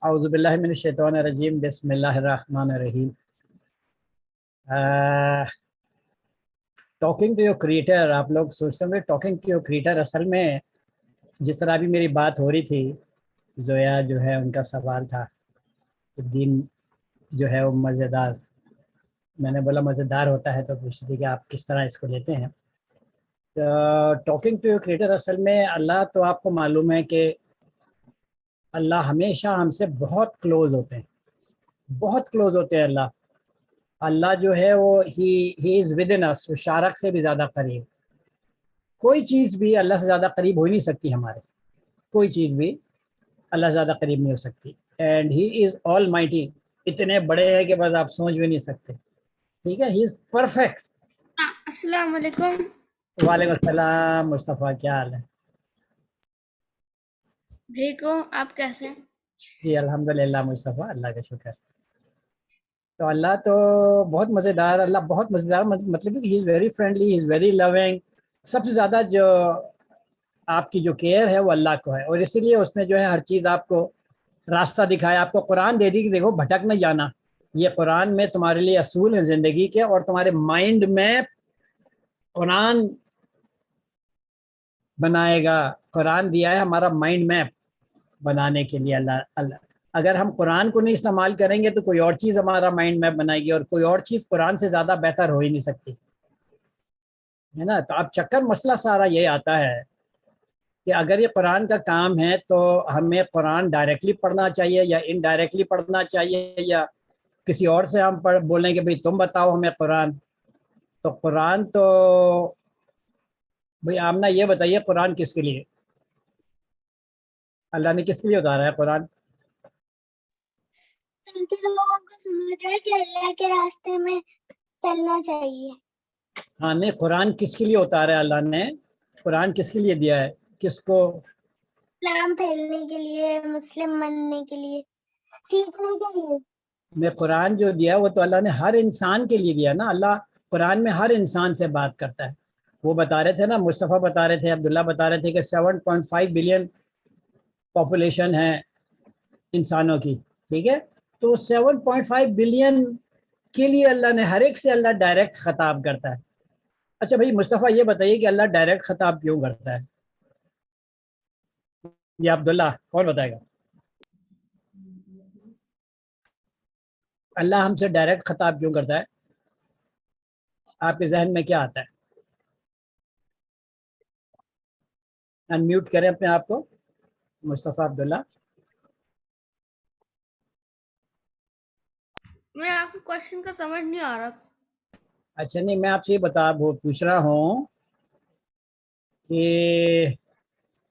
اعوذ باللہ من الشیطان الرجیم بسم اللہ الرحمن الرحیم. Talking to your creator. آپ لوگ سوچتے ہیں ٹاکنگ ٹو یور کریٹر اصل میں جس طرح ابھی میری بات ہو رہی تھی، زویا جو ہے ان کا سوال تھا کہ دین جو ہے وہ مزیدار. میں نے بولا مزیدار ہوتا ہے تو پوچھ دی کہ آپ کس طرح اس کو لیتے ہیں. ٹاکنگ ٹو یور کریٹر اصل میں اللہ تو آپ کو معلوم ہے کہ اللہ ہمیشہ ہم سے بہت کلوز ہوتے ہیں، بہت کلوز ہوتے ہیں. اللہ جو ہے وہ ہی is with in us, shark سے بھی زیادہ قریب. کوئی چیز بھی اللہ سے زیادہ قریب ہو ہی نہیں سکتی ہمارے، کوئی چیز بھی اللہ سے زیادہ قریب نہیں ہو سکتی. And he is all mighty, اتنے بڑے ہیں کہ بس آپ سوچ بھی نہیں سکتے. ٹھیک ہے، ہی از پرفیکٹ. السلام علیکم. وعلیکم السلام مصطفیٰ، کیا حال ہے؟ ٹھیک ہو، آپ کیسے ہیں؟ جی الحمدللہ مصطفیٰ، اللہ کا شکر. تو اللہ تو بہت مزیدار، اللہ بہت مزیدار، مطلب کہ he is very friendly, he is very loving. سب سے زیادہ جو آپ کی جو کیئر ہے وہ اللہ کو ہے، اور اسی لیے اس نے جو ہے ہر چیز آپ کو راستہ دکھایا، آپ کو قرآن دے دی کہ دیکھو بھٹک نہ جانا. یہ قرآن میں تمہارے لیے اصول ہیں زندگی کے، اور تمہارے مائنڈ میں قرآن بنائے گا. قرآن دیا ہے ہمارا مائنڈ میپ بنانے کے لیے. اللہ اگر ہم قرآن کو نہیں استعمال کریں گے تو کوئی اور چیز ہمارا مائنڈ میپ بنائے گی، اور کوئی اور چیز قرآن سے زیادہ بہتر ہو ہی نہیں سکتی ہے نا. تو اب چکر مسئلہ سارا یہ آتا ہے کہ اگر یہ قرآن کا کام ہے تو ہمیں قرآن ڈائریکٹلی پڑھنا چاہیے یا انڈائریکٹلی پڑھنا چاہیے، یا کسی اور سے ہم بولیں کہ بھئی تم بتاؤ ہمیں قرآن. تو قرآن تو بھئی آمنہ یہ بتائیے قرآن کس کے لیے، اللہ نے کس کے لیے اتارا ہے قرآن؟ لوگوں کو سمجھ آئے کہ اللہ کے راستے میں چلنا چاہیے. ہاں نہیں، قرآن کس کے لیے اتارا ہے اللہ نے؟ قرآن کس کے لیے دیا ہے؟ کس کو؟ اسلام پھیلنے کے لیے، مسلم بننے کے لیے، سیکھنے کے لیے. میں قرآن جو دیا وہ تو اللہ نے ہر انسان کے لیے دیا نا. اللہ قرآن میں ہر انسان سے بات کرتا ہے. وہ بتا رہے تھے نا، مصطفیٰ بتا رہے تھے، عبداللہ بتا رہے تھے کہ 7.5 بلین پاپولیشن ہے انسانوں کی. ٹھیک ہے، تو 7.5 بلین کے لیے اللہ نے ہر ایک سے اللہ ڈائریکٹ خطاب کرتا ہے. اچھا بھائی مصطفیٰ یہ بتائیے کہ اللہ ڈائریکٹ خطاب کیوں کرتا ہے؟ یہ عبداللہ کون بتائے گا؟ اللہ ہم سے ڈائریکٹ خطاب کیوں کرتا ہے؟ آپ کے ذہن میں کیا آتا ہے؟ انمیوٹ کریں اپنے آپ کو مصطفیٰ عبداللہ. میں آپ کے کوشچن کا سمجھ نہیں آ رہا. اچھا نہیں، میں آپ سے یہ پوچھ رہا ہوں کہ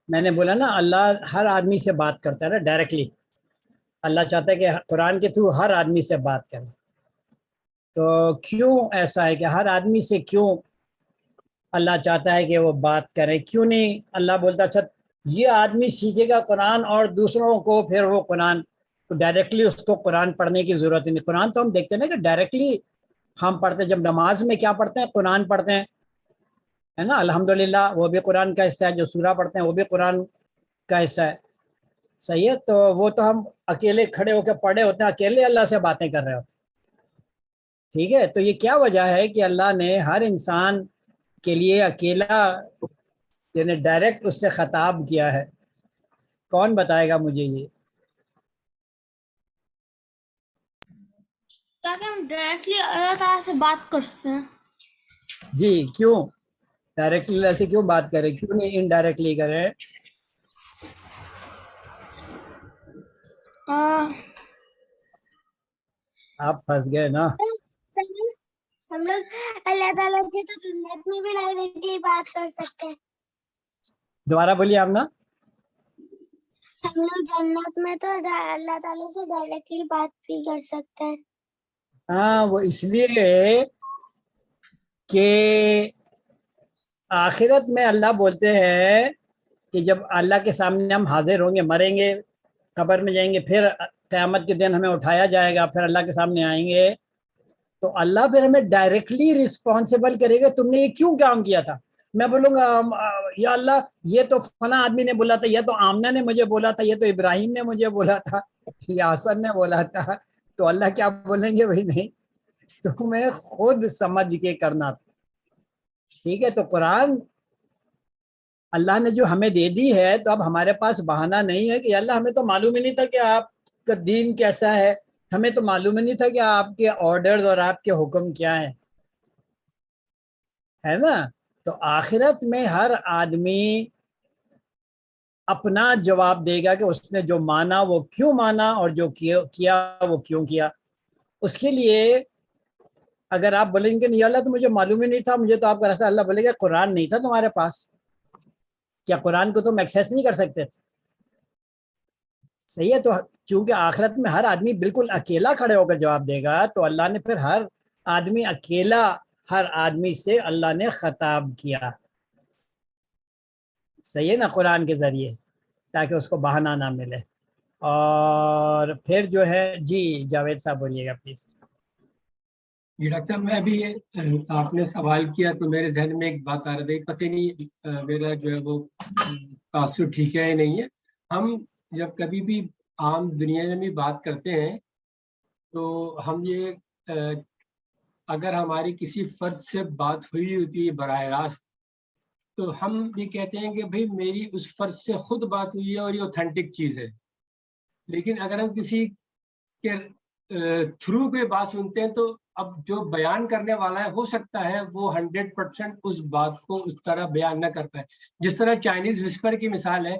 میں نے بولا نا اللہ ہر آدمی سے بات کرتا ہے نا ڈائریکٹلی. اللہ چاہتا ہے کہ قرآن کے تھرو ہر آدمی سے بات کرے. تو کیوں ایسا ہے کہ ہر آدمی سے کیوں اللہ چاہتا ہے کہ وہ بات کرے؟ کیوں نہیں اللہ بولتا اچھا یہ آدمی سیکھے گا قرآن اور دوسروں کو پھر وہ قرآن ڈائریکٹلی اس کو قرآن پڑھنے کی ضرورت نہیں. قرآن تو ہم دیکھتے ہیں نا کہ ڈائریکٹلی ہم پڑھتے ہیں. جب نماز میں کیا پڑھتے ہیں؟ قرآن پڑھتے ہیں، ہے نا. الحمدللہ وہ بھی قرآن کا حصہ ہے، جو سورہ پڑھتے ہیں وہ بھی قرآن کا حصہ ہے. صحیح ہے، تو وہ تو ہم اکیلے کھڑے ہو کے پڑھے ہوتے ہیں، اکیلے اللہ سے باتیں کر رہے ہوتے ہیں. ٹھیک ہے، تو یہ کیا وجہ ہے کہ اللہ نے ہر انسان کے لیے اکیلا یعنی ڈائریکٹ اس سے خطاب کیا ہے؟ کون بتائے گا مجھے یہ؟ تاکہ ہم ڈائریکٹلی اللہ تعالیٰ سے بات کر سکتے ہیں. جی کیوں ڈائریکٹلی اللہ سے کیوں بات کریں، کیوں نہیں انڈائریکٹلی کریں؟ آپ پھنس گئے نا. ہم لوگ اللہ تعالیٰ سے تو جنت میں بھی ڈائریکٹلی بات کر سکتے ہیں. دوبارہ بولیے آپ نا. ہم لوگ جنت میں تو اللہ تعالیٰ سے ڈائریکٹلی بات بھی کر سکتے ہیں. ہاں وہ اس لیے کہ آخرت میں اللہ بولتے ہیں کہ جب اللہ کے سامنے ہم حاضر ہوں گے، مریں گے، قبر میں جائیں گے، پھر قیامت کے دن ہمیں اٹھایا جائے گا، پھر اللہ کے سامنے آئیں گے، تو اللہ پھر ہمیں ڈائریکٹلی رسپانسبل کرے گا تم نے یہ کیوں کام کیا تھا. میں بولوں گا یا اللہ یہ تو فلاں آدمی نے بولا تھا، یہ تو آمنہ نے مجھے بولا تھا، یہ تو ابراہیم نے مجھے بولا تھا، یا حسن نے بولا تھا، تو اللہ کیا بولیں گے؟ وہی نہیں، تمہیں خود سمجھ کے کرنا تھا. ٹھیک ہے، تو قرآن اللہ نے جو ہمیں دے دی ہے، تو اب ہمارے پاس بہانہ نہیں ہے کہ اللہ ہمیں تو معلوم ہی نہیں تھا کہ آپ کا دین کیسا ہے، ہمیں تو معلوم ہی نہیں تھا کہ آپ کے آرڈرز اور آپ کے حکم کیا ہیں، ہے نا. تو آخرت میں ہر آدمی اپنا جواب دے گا کہ اس نے جو مانا وہ کیوں مانا، اور جو کیا وہ کیوں کیا. اس کے لیے اگر آپ بولیں گے نہیں اللہ تو مجھے معلوم ہی نہیں تھا، مجھے تو آپ کا راستہ، اللہ بولے گا قرآن نہیں تھا تمہارے پاس، کیا قرآن کو تم ایکسیس نہیں کر سکتے تھے؟ صحیح ہے. تو چونکہ آخرت میں ہر آدمی بالکل اکیلا کھڑے ہو کر جواب دے گا، تو اللہ نے پھر ہر آدمی اکیلا ہر آدمی سے اللہ نے خطاب کیا. صحیح ہے نا، قرآن کے ذریعے، تاکہ اس کو بہانہ نہ ملے. اور پھر جو ہے جی جاوید صاحب بولیے گا پلیز. جی ڈاکٹر صاحب، میں ابھی آپ نے سوال کیا تو میرے ذہن میں ایک بات آ رہی ہے، پتہ نہیں میرا جو ہے وہ تاثر ٹھیک ہے یا نہیں ہے. ہم جب کبھی بھی عام دنیا میں بھی بات کرتے ہیں تو ہم یہ اگر ہماری کسی فرد سے بات ہوئی ہوتی ہے براہ راست، تو ہم یہ کہتے ہیں کہ بھئی میری اس فرد سے خود بات ہوئی ہے اور یہ اوتھینٹک چیز ہے. لیکن اگر ہم کسی کے تھرو کوئی بات سنتے ہیں تو اب جو بیان کرنے والا ہے ہو سکتا ہے وہ 100% اس بات کو اس طرح بیان نہ کر پائے. جس طرح چائنیز وسپر کی مثال ہے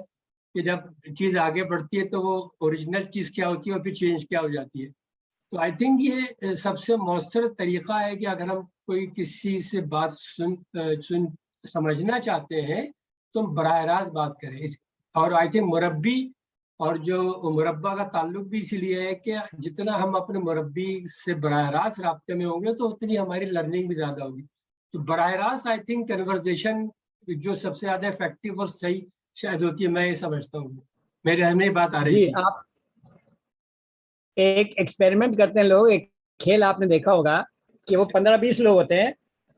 کہ جب چیز آگے بڑھتی ہے تو وہ اوریجنل چیز کیا ہوتی ہے اور پھر چینج کیا ہو جاتی ہے. تو آئی تھنک یہ سب سے مؤثر طریقہ ہے کہ اگر ہم کوئی کسی سے بات سمجھنا چاہتے ہیں تو ہم براہ راست بات کریں. اور آئی تھنک مربی اور جو مربع کا تعلق بھی اسی لیے ہے کہ جتنا ہم اپنے مربی سے براہ راست رابطے میں ہوں گے تو اتنی ہماری لرننگ بھی زیادہ ہوگی. تو براہ راست آئی تھنک کنورزیشن جو سب سے زیادہ افیکٹو اور صحیح شاید ہوتی ہے، میں یہ سمجھتا ہوں. میرے ذہن میں بات آ رہی جی تھی. آپ ایک ایکسپیریمنٹ کرتے ہیں لوگ، ایک کھیل آپ نے دیکھا ہوگا کہ وہ 15-20 لوگ ہوتے ہیں،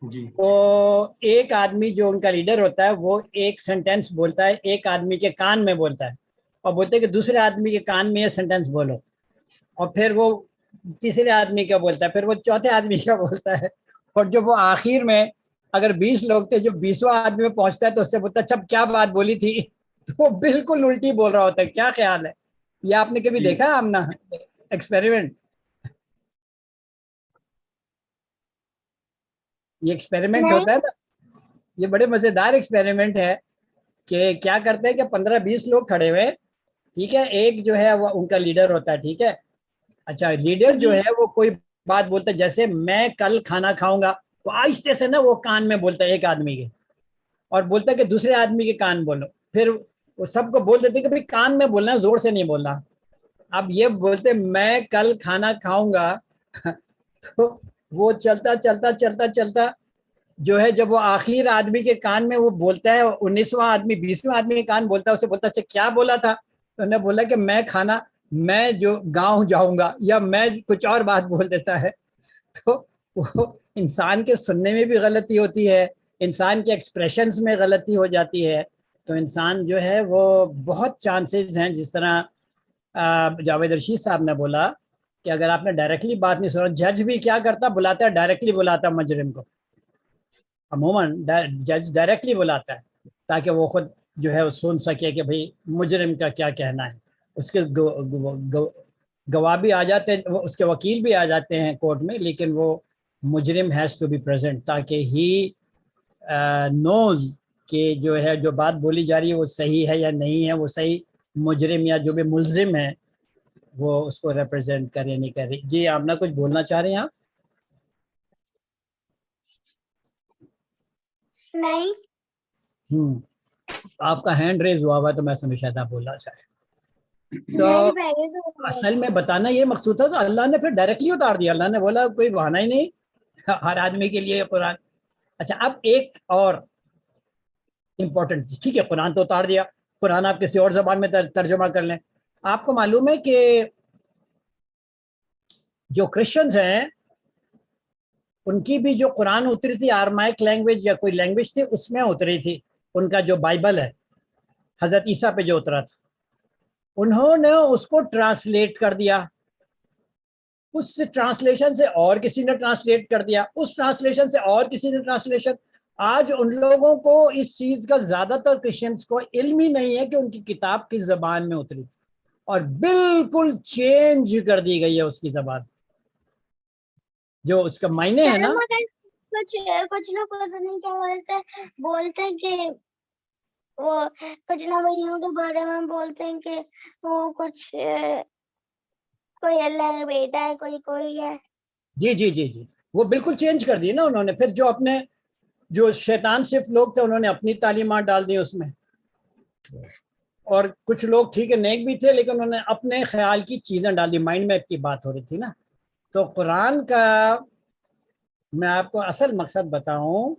جی تو ایک آدمی جو ان کا لیڈر ہوتا ہے وہ ایک سینٹینس بولتا ہے، ایک آدمی کے کان میں بولتا ہے، اور بولتے ہیں کہ دوسرے آدمی کے کان میں یہ سینٹینس بولو، اور پھر وہ تیسرے آدمی کا بولتا ہے، پھر وہ چوتھے آدمی کا بولتا ہے، اور جب وہ آخر میں اگر 20 لوگ تھے، جو 20واں آدمی میں پہنچتا ہے تو اس سے بولتا ہے اچھا کیا بات بولی تھی، تو وہ بالکل الٹی بول رہا ہوتا ہے. کیا خیال ہے؟ یہ آپ نے کبھی جی دیکھا آمنہ ایکسپیریمنٹ؟ یہ ایکسپیریمنٹ نہیں. ہوتا ہے نا، یہ بڑے مزیدار ایکسپیریمنٹ ہے کہ کیا کرتے ہیں کہ 15-20 لوگ کھڑے ہوئے، ٹھیک ہے، ایک جو ہے وہ ان کا لیڈر ہوتا ہے، ٹھیک ہے. اچھا لیڈر جو جی ہے وہ کوئی بات بولتا ہے، جیسے میں کل کھانا کھاؤں گا، وہ آہستہ سے نا وہ کان میں بولتا ہے ایک آدمی کے، اور بولتا ہے کہ دوسرے آدمی کے کان بولو، پھر وہ سب کو بول دیتے کہ بھائی کان میں بولنا، زور سے نہیں بولنا. اب یہ بولتے میں کل کھانا کھاؤں گا تو وہ چلتا چلتا چلتا چلتا جو ہے جب وہ آخر آدمی کے کان میں وہ بولتا ہے، 19واں آدمی 20ویں آدمی کے کان بولتا ہے، اسے بولتا ہے اچھا کیا بولا تھا، تو انہوں نے بولا کہ میں جو گاؤں جاؤں گا، یا میں کچھ اور بات بول دیتا ہے. تو وہ انسان کے سننے میں بھی غلطی ہوتی ہے، انسان کے ایکسپریشنز میں غلطی ہو جاتی ہے. تو انسان جو ہے وہ بہت چانسز ہیں، جس طرح جاوید رشید صاحب نے بولا کہ اگر آپ نے ڈائریکٹلی بات نہیں سنا، جج بھی کیا کرتا، بلاتا ہے ڈائریکٹلی، بلاتا ہے مجرم کو، عموماً جج ڈائریکٹلی بلاتا ہے تاکہ وہ خود جو ہے وہ سن سکے کہ بھئی مجرم کا کیا کہنا ہے. اس کے گواہ بھی آ جاتے ہیں، اس کے وکیل بھی آ جاتے ہیں کورٹ میں، لیکن وہ مجرم ہیز ٹو بی پریزنٹ تاکہ ہی نوز کہ جو ہے جو بات بولی جا رہی ہے وہ صحیح ہے یا نہیں ہے، وہ صحیح مجرم یا جو بھی ملزم ہے وہ اس کو ریپرزینٹ کرے نہیں کر رہی. جی آپ نہ کچھ بولنا چاہ رہے ہیں؟ آپ نہیں. آپ کا ہینڈ ریز ہوا تو میں سمجھا تھا بولنا چاہ رہے. تو نہیں پہلے سے بول رہا اصل تھا. میں بتانا یہ مقصود تھا، تو اللہ نے پھر ڈائریکٹلی اتار دیا، اللہ نے بولا کوئی بہانہ ہی نہیں ہر آدمی کے لیے قرآن. اچھا اب ایک اور امپورٹنٹ، ٹھیک ہے قرآن تو اتار دیا، قرآن آپ کسی اور زبان میں ترجمہ کر لیں. آپ کو معلوم ہے کہ جو کرسچنز ہیں उनकी भी जो कुरान उतरी थी आरमाइक लैंग्वेज या कोई लैंग्वेज थी उसमें उतरी थी, उनका जो बाइबल है हजरत ईसा पे जो उतरा था, उन्होंने उसको ट्रांसलेट कर दिया, उस ट्रांसलेशन से और किसी ने ट्रांसलेट कर दिया, उस ट्रांसलेशन से और किसी ने ट्रांसलेशन। आज उन लोगों को इस चीज का, ज्यादातर क्रिश्चियंस को इल्म ही नहीं है कि उनकी किताब किस जबान में उतरी थी और बिल्कुल चेंज कर दी गई है उसकी जबान, जो उसका मायने है ना। मगर कुछ लोग पता नहीं क्या बोलते हैं कि वो कुछ नबियों के बारे में बोलते हैं कि वो कुछ कोई अल्लाह का बेटा है, कोई है। जी जी जी जी, वो बिल्कुल चेंज कर दी ना उन्होंने। फिर जो अपने जो शैतान सिर्फ लोग थे उन्होंने अपनी तालीमात डाल दी उसमें, और कुछ लोग ठीक है नेक भी थे लेकिन उन्होंने अपने ख्याल की चीजें डाल दी। माइंड मैप की बात हो रही थी ना। तो कुरान का मैं आपको असल मकसद बताऊं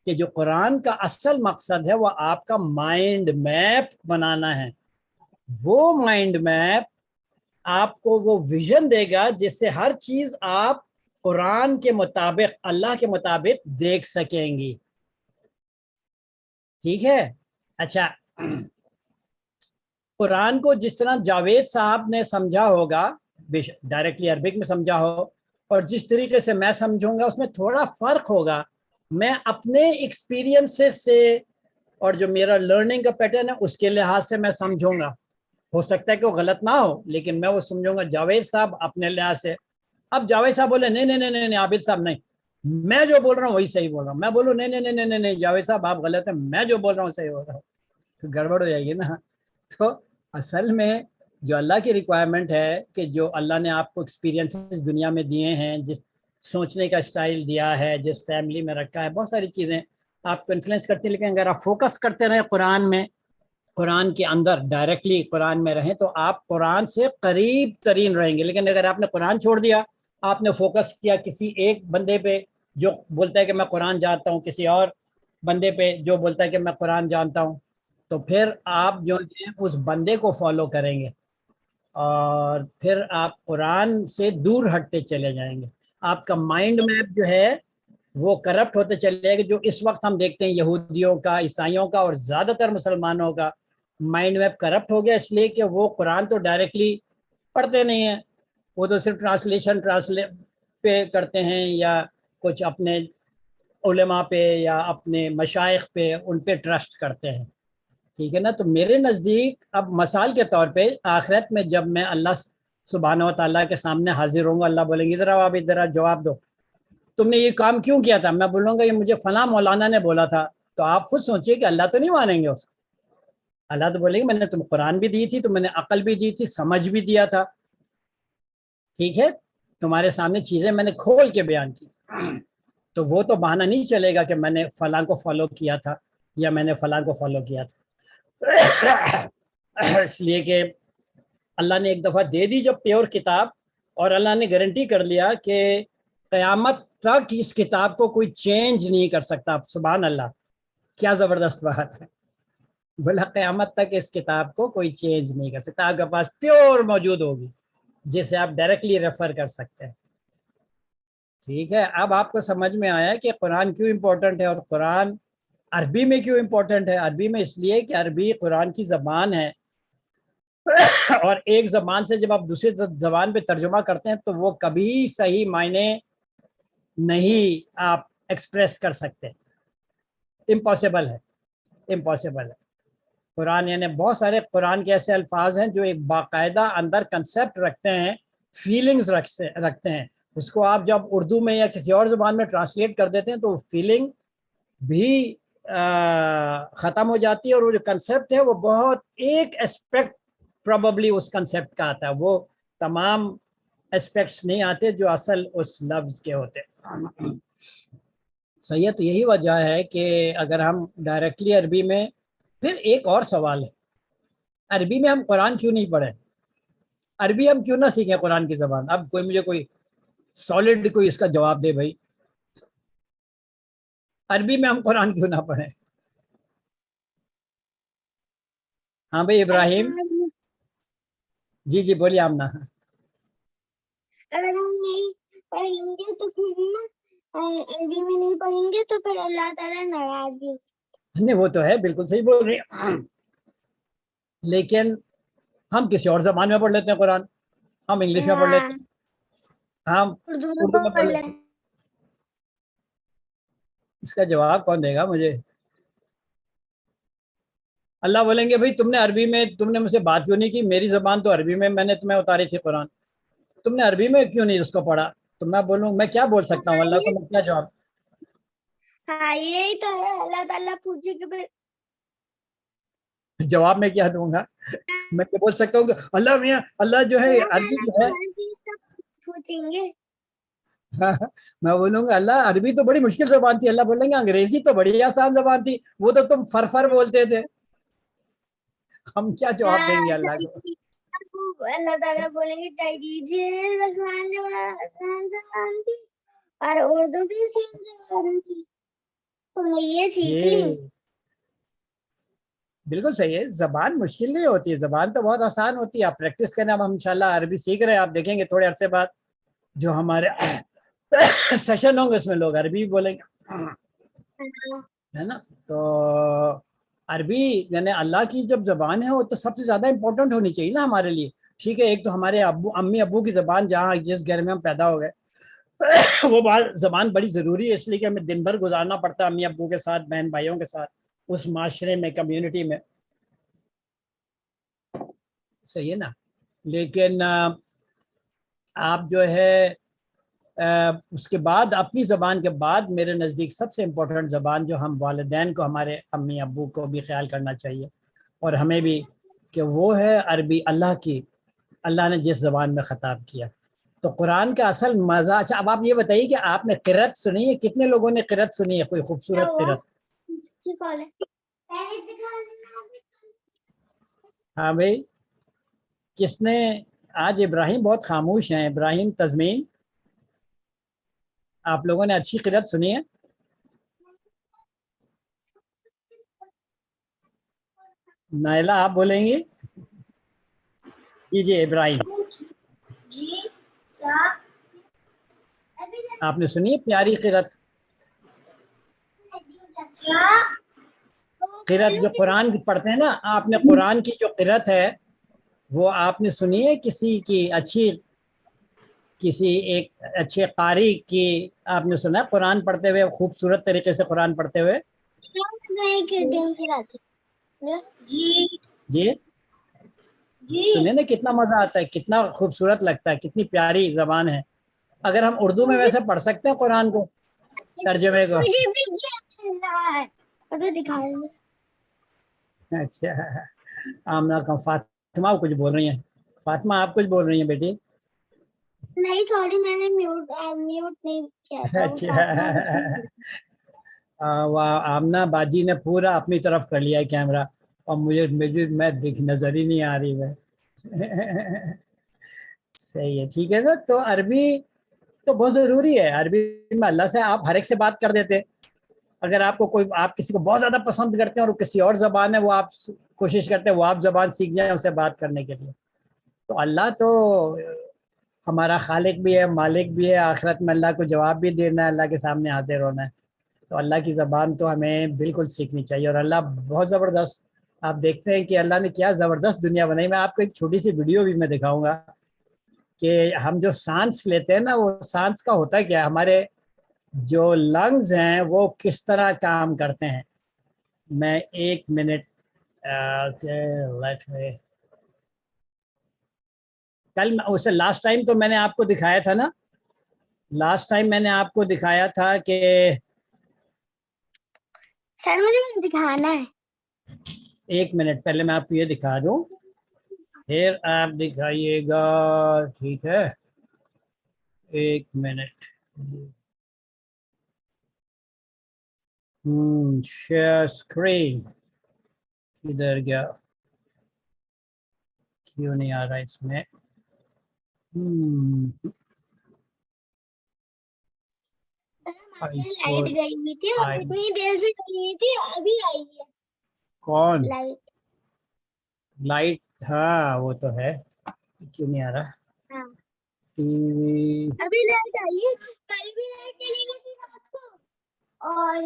कि जो कुरान का असल मकसद है वो आपका माइंड मैप बनाना है। वो माइंड मैप आपको वो विजन देगा जिससे हर चीज आप कुरान के मुताबिक, अल्लाह के मुताबिक देख सकेंगी। ठीक है। अच्छा, कुरान को जिस तरह जावेद साहब ने समझा होगा, डायरेक्टली अरबिक में समझा हो, और जिस तरीके से मैं समझूंगा उसमें थोड़ा फर्क होगा। मैं अपने एक्सपीरियंसेस से और जो मेरा लर्निंग का पैटर्न है उसके लिहाज से मैं समझूंगा। हो सकता है कि वो गलत ना हो लेकिन मैं वो समझूंगा। जावेद साहब अपने लिहाज से, अब जावेद साहब बोले नहीं नहीं नहीं नहीं आबिद साहब नहीं, मैं जो बोल रहा हूँ वही सही बोल रहा हूँ। मैं बोलूँ नहीं नहीं नहीं नहीं नहीं जावेद साहब आप गलत है, मैं जो बोल रहा हूँ सही बोल रहा हूँ, तो गड़बड़ हो जाएगी ना। तो असल में जो अल्लाह की रिक्वायरमेंट है कि जो अल्लाह ने आपको एक्सपीरियंसेस दुनिया में दिए हैं, जिस सोचने का स्टाइल दिया है, जिस फैमिली में रखा है, बहुत सारी चीज़ें आपको इन्फ्लुएंस करती हैं। लेकिन अगर आप फोकस करते रहें कुरान में, कुरान के अंदर डायरेक्टली कुरान में रहें, तो आप कुरान से करीब तरीन रहेंगे। लेकिन अगर आपने कुरान छोड़ दिया, आपने फोकस किया किसी एक बंदे पे जो बोलता है कि मैं कुरान जानता हूँ, किसी और बंदे पे जो बोलता है कि मैं कुरान जानता हूँ, तो फिर आप जो है उस बंदे को फॉलो करेंगे और फिर आप कुरान से दूर हटते चले जाएंगे। आपका माइंड मैप जो है वो करप्ट होते चले जाएंगे। जो इस वक्त हम देखते हैं यहूदियों का, ईसाइयों का और ज़्यादातर मुसलमानों का माइंड मैप करप्ट हो गया, इसलिए कि वो कुरान तो डायरेक्टली पढ़ते नहीं हैं, वो तो सिर्फ ट्रांसलेट पे करते हैं या कुछ अपने उलेमा पे या अपने मशाइख पे उन पे ट्रस्ट करते हैं। ठीक है ना। तो मेरे नज़दीक अब मसाल के तौर पे आखिरत में जब मैं अल्लाह सुब्हानहू व तआला के सामने हाजिर होऊंगा, अल्लाह बोलेंगे ज़रा आप इधर जवाब दो, तुमने ये काम क्यों किया था? मैं बोलूँगा ये मुझे फला मौलाना ने बोला था। तो आप खुद सोचिए कि अल्लाह तो नहीं मानेंगे उसको। अल्लाह तो बोलेंगे मैंने तुम्हें कुरान भी दी थी, तो मैंने अकल भी दी थी, समझ भी दिया था, ठीक है, तुम्हारे सामने चीज़ें मैंने खोल के बयान की। तो वो तो बहाना नहीं चलेगा कि मैंने फलां को फॉलो किया था या मैंने फलां को फॉलो किया था। इसलिए कि अल्लाह ने एक दफ़ा दे दी जब प्योर किताब, और अल्लाह ने गारंटी कर लिया कि क़यामत तक इस किताब को कोई चेंज नहीं कर सकता। सुभान अल्लाह, क्या ज़बरदस्त बात है। बोला क़यामत तक इस किताब को कोई चेंज नहीं कर सकता, आपके पास प्योर मौजूद होगी जिसे आप डायरेक्टली रेफर कर सकते हैं। ठीक है, अब आपको समझ में आया कि कुरान क्यों इम्पोर्टेंट है और कुरान अरबी में क्यों इम्पोर्टेंट है। अरबी में इसलिए कि अरबी कुरान की ज़बान है, और एक ज़बान से जब आप दूसरी ज़बान पे तर्जुमा करते हैं तो वो कभी सही मायने नहीं आप एक्सप्रेस कर सकते, इम्पॉसिबल है, इम्पॉसिबल है। कुरान यानी बहुत सारे कुरान के ऐसे अल्फाज हैं जो एक बाकायदा अंदर कंसेप्ट रखते हैं, फीलिंग्स रखते हैं। उसको आप जब उर्दू में या किसी और ज़बान में ट्रांसलेट कर देते हैं तो फीलिंग भी ख़त्म हो जाती है, और वो जो कंसेप्ट है वो बहुत एक एस्पेक्ट प्रोबेबली उस कंसेप्ट का आता है, वो तमाम एस्पेक्ट्स नहीं आते जो असल उस लफ्ज़ के होते। सही है। तो यही वजह है कि अगर हम डायरेक्टली अरबी में, फिर एक और सवाल है, अरबी में हम कुरान क्यों नहीं पढ़े? अरबी हम क्यों ना सीखें कुरान की ज़बान? अब कोई मुझे कोई सॉलिड कोई इसका जवाब दे भाई, अरबी में हम कुरान क्यों ना पढ़ें? हाँ भाई इब्राहिम, जी जी बोलिए आमना। अगर हम नहीं पढ़ेंगे तो फिर ना अरबी में नहीं पढ़ेंगे तो फिर अल्लाह ताला नाराज भी हो सकता नहीं वो तो है, बिल्कुल सही बोल रही हैं, लेकिन हम किसी और जबान में पढ़ लेते हैं कुरान, हम इंग्लिश में पढ़ लेते हाँ, हैं, हम उर्दू में उर्दू में पढ़ पढ़ ले। लेते हैं। इसका जवाब कौन देगा मुझे? अल्लाह बोलेंगे भाई तुमने अरबी में, तुमने मुझसे बात क्यों नहीं की, मेरी जबान तो अरबी में मैंने तुम्हें उतारी थी कुरान, तुमने अरबी में क्यों नहीं उसको पढ़ा? तो मैं बोलूँ, मैं क्या बोल सकता हूँ अल्लाह को, मैं क्या जवाब? हाँ यही तो है, अल्लाह ताला पूछे कि फिर जवाब में क्या दूंगा? मैं क्या बोल सकता हूँ कि अल्लाह मियाँ, अल्लाह जो है अल्लाह अरबी ताला जो को है, हर चीज का पूछेंगे। मैं बोलूंगा अल्लाह अरबी तो बड़ी मुश्किल जबान थी, अल्लाह बोलेंगे अंग्रेजी तो बड़ी आसान जबान थी, वो तो तुम फर फर बोलते थे। हम क्या जवाब देंगे हाँ, अल्लाह को? अल्लाह ताला बोलेंगे तहरीर भी आसान जबान थी और उर्दू भी आसान जबान थी, तुमने ये सीख ली। ये बिल्कुल सही है, जबान मुश्किल नहीं होती है, जबान तो बहुत आसान होती है। आप प्रैक्टिस करना, हम इंशाल्लाह अरबी सीख रहे हैं, आप देखेंगे थोड़े अरसे बाद जो हमारे सेशन होंगे उसमें लोग अरबी बोलेंगे, है ना? तो अरबी यानी अल्लाह की जब जबान है वो तो सबसे ज़्यादा इम्पोर्टेंट होनी चाहिए ना हमारे लिए। ठीक है, एक तो हमारे अब्बू अम्मी अब्बू की ज़बान, जहाँ जिस घर में हम पैदा हो गए वो बात ज़बान बड़ी ज़रूरी है, इसलिए कि हमें दिन भर गुजारना पड़ता है अम्मी अब्बू के साथ, बहन भाइयों के साथ, उस माशरे में, कम्युनिटी में। सही है ना? लेकिन आप जो है उसके बाद अपनी ज़बान के बाद मेरे नज़दीक सबसे इम्पोर्टेंट ज़बान जो हम वालिदैन को, हमारे अम्मी अब्बू को भी ख्याल करना चाहिए और हमें भी, कि वो है अरबी, अल्लाह की, अल्लाह ने जिस ज़बान में ख़ताब किया। तो कुरान का असल मज़ा, अच्छा अब आप ये बताइए कि आपने क़िरात सुनी है? कितने लोगों ने क़िरात सुनी है, कोई क्या खूबसूरत हुआ? क़िरात? किसकी कॉल है? हाँ भाई, किसने? आज इब्राहिम बहुत खामोश हैं, इब्राहिम तज़मीन, आप लोगों ने अच्छी क़िरात सुनी है? नाइला आप बोलेंगी? जी इब्राहिम, जी क्या? आपने सुनी है प्यारी क़िरात? क्या? क़िरात जो कुरान की पढ़ते हैं ना, आपने कुरान की जो क़िरात है वो आपने सुनी है किसी की अच्छी, किसी एक अच्छे कारी की आपने सुना है कुरान पढ़ते हुए, खूबसूरत तरीके से कुरान पढ़ते हुए? मैं एक गेम चलाती हूँ। जी जी सुने ना, कितना मजा आता है, कितना खूबसूरत लगता है, कितनी प्यारी जबान है। अगर हम उर्दू में मुझे वैसे पढ़ सकते हैं कुरान को, तर्जमे को? मुझे भी गेम खेलना है, मुझे दिखा देंगे। अच्छा, आमना का फातिमा कुछ बोल रही है, फातिमा आप कुछ बोल रही हैं बेटी? नहीं सॉरी, मैंने म्यूट म्यूट नहीं किया था, वो फातिमा कुछ नहीं अच्छा, बोली। आमना बाजी ने पूरा अपनी तरफ कर लिया है कैमरा, और मुझे मुझे मैं दिख नजर ही नहीं आ रही मैं। सही है, ठीक है ना? तो अरबी तो बहुत ज़रूरी है, अरबी में अल्लाह से आप हर एक से बात कर देते। अगर आपको कोई, आप किसी को बहुत ज़्यादा पसंद करते हैं और किसी और ज़बान है, वो आप कोशिश करते हैं वो आप ज़बान सीख जाए उसे बात करने के लिए। तो अल्लाह तो हमारा खालिक भी है, मालिक भी है, आखिरत में अल्लाह को जवाब भी देना है, अल्लाह के सामने हाजिर होना है। तो अल्लाह की ज़बान तो हमें बिल्कुल सीखनी चाहिए। और अल्लाह बहुत ज़बरदस्त, आप देखते हैं कि अल्लाह ने क्या ज़बरदस्त दुनिया बनाई। मैं आपको एक छोटी सी वीडियो भी मैं दिखाऊंगा कि हम जो सांस लेते हैं ना, वो सांस का होता क्या है, हमारे जो लंग्स हैं वो किस तरह काम करते हैं। मैं एक मिनट, लेट में, कल उसे लास्ट टाइम तो मैंने आपको दिखाया था ना, लास्ट टाइम मैंने आपको दिखाया था कि, सर मुझे कुछ दिखाना है। एक मिनट पहले मैं आपको ये दिखा दूं, फिर आप दिखाइएगा, ठीक है? एक मिनट, शेयर स्क्रीन किधर गया, क्यों नहीं आ रहा इसमें? सर हमारे आई यहाँ लाइट गई हुई थी और आई इतनी देर से गई हुई थी, अभी आई है कौन? लाइट। लाइट, हाँ वो तो है, क्यों नहीं आ रहा? हाँ टीवी, अभी लाइट आई है, कल भी लाइट चली गई थी। और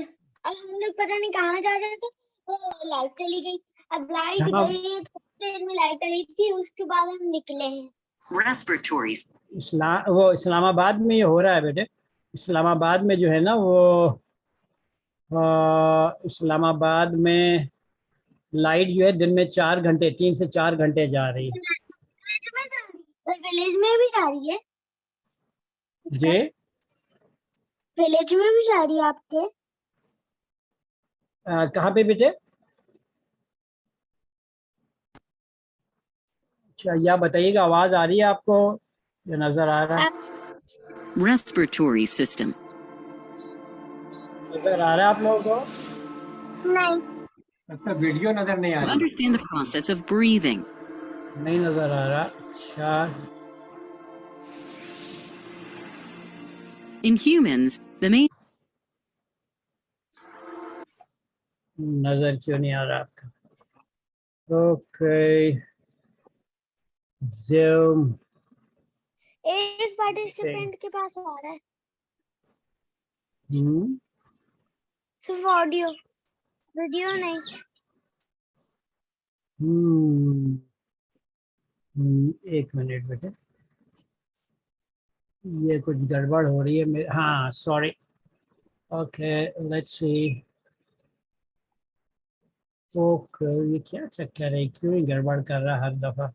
हम लोग पता नहीं कहाँ जा रहे थे तो लाइट चली गई. अब लाइट हाँ. गई थोड़ी देर में लाइट आई थी उसके बाद हम निकले हैं. Respiratory वो इस्लामाबाद में ये हो रहा है बेटे. इस्लामाबाद में जो है ना वो इस्लामाबाद में लाइट जो है दिन में 4 घंटे 3 से 4 घंटे जा रही है. विलेज में भी जा रही है. जी विलेज में भी जा रही है आपके. कहाँ पे बेटे? अच्छा या बताइएगा आवाज आ रही है आपको या नजर आ रहा है? respiratory system. नजर आ रहा है आप लोगों को? नहीं. अच्छा वीडियो नजर नहीं आ To रही. understand the process of breathing. नहीं नजर आ रहा. अच्छा In humans, the main नजर क्यों नहीं आ रहा आपका? Okay zoom. एक पार्टिसिपेंट के पास आ रहा है हम्म सिर्फ ऑडियो वीडियो नहीं. एक मिनट बेटे ये कुछ गड़बड़ हो रही है मेरे. हाँ sorry. Okay let's see. Okay ये क्या चक्कर है क्यों ही गड़बड़ कर रहा है हर दफा.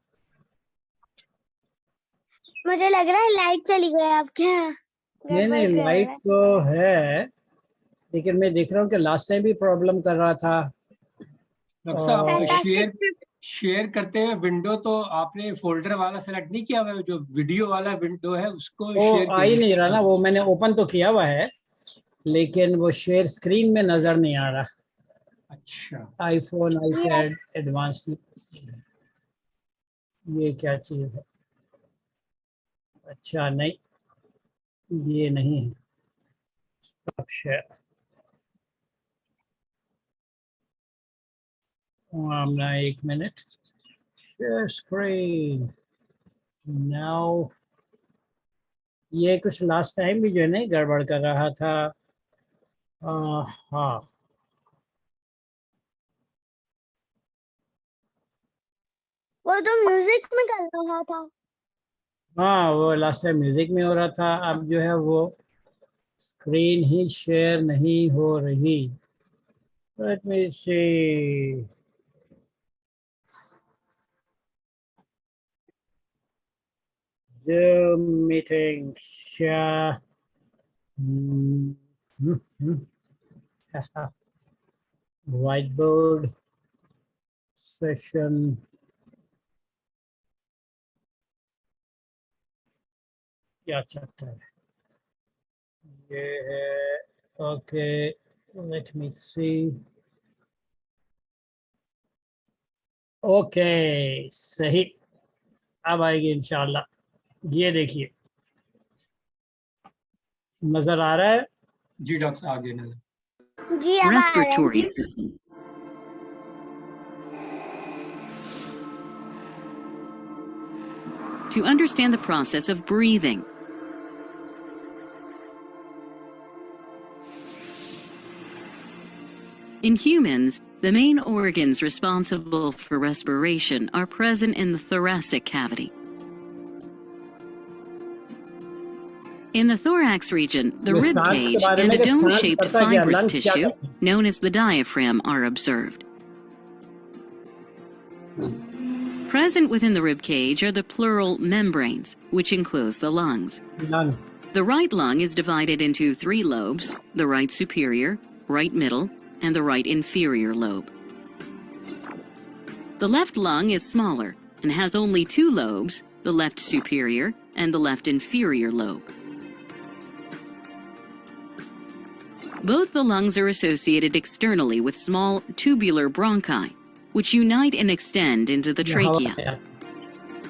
मुझे लग रहा है लाइट चली गई आपके यहाँ. नहीं गड़बड़ नहीं कर रहा लाइट है. तो है लेकिन मैं देख रहा हूँ कि लास्ट टाइम भी प्रॉब्लम कर रहा था. डॉक्टर साहब Fantastic. शेयर करते हुए विंडो तो आपने फोल्डर वाला सेलेक्ट नहीं किया हुआ है, जो वीडियो वाला विंडो है उसको वो शेयर आ ही नहीं रहा ना. वो मैंने ओपन तो किया हुआ है लेकिन वो शेयर स्क्रीन में नजर नहीं आ रहा. अच्छा आईफोन आईपैड एडवांस ये क्या चीज है? अच्छा नहीं ये नहीं है. शेयर ना एक मिनट. Share screen now. ये कुछ लास्ट टाइम भी जो है ना गड़बड़ कर रहा था. हाँ वो तो म्यूजिक में कर रहा था. हाँ वो लास्ट टाइम म्यूजिक में हो रहा था. अब जो है वो स्क्रीन ही शेयर नहीं हो रही. लेट मी सी. Zoom meeting share. Whiteboard session. क्या चलता है ये है. ओके लेट मी सी. ओके सही अब आएगी इंशाल्लाह. ये देखिए नजर आ रहा है. जी डॉक्टर साहब आगे नजर. जी अब आ रहा है. respiratory system. To understand the process of breathing. In humans, the main organs responsible for respiration are present in the thoracic cavity. In the thorax region, the ये rib सांस के cage बारे and में a कि सांस dome-shaped करता क्या, fibrous lungs क्या tissue, करते हैं? known as the diaphragm, are observed. Present within the rib cage are the pleural membranes, which enclose the lungs. Lung. The right lung is divided into 3 lobes: the right superior, right middle, and the right inferior lobe. The left lung is smaller and has only 2 lobes, the left superior and the left inferior lobe. Both the lungs are associated externally with small tubular bronchi, which unite and extend into the ये हवा trachea. है.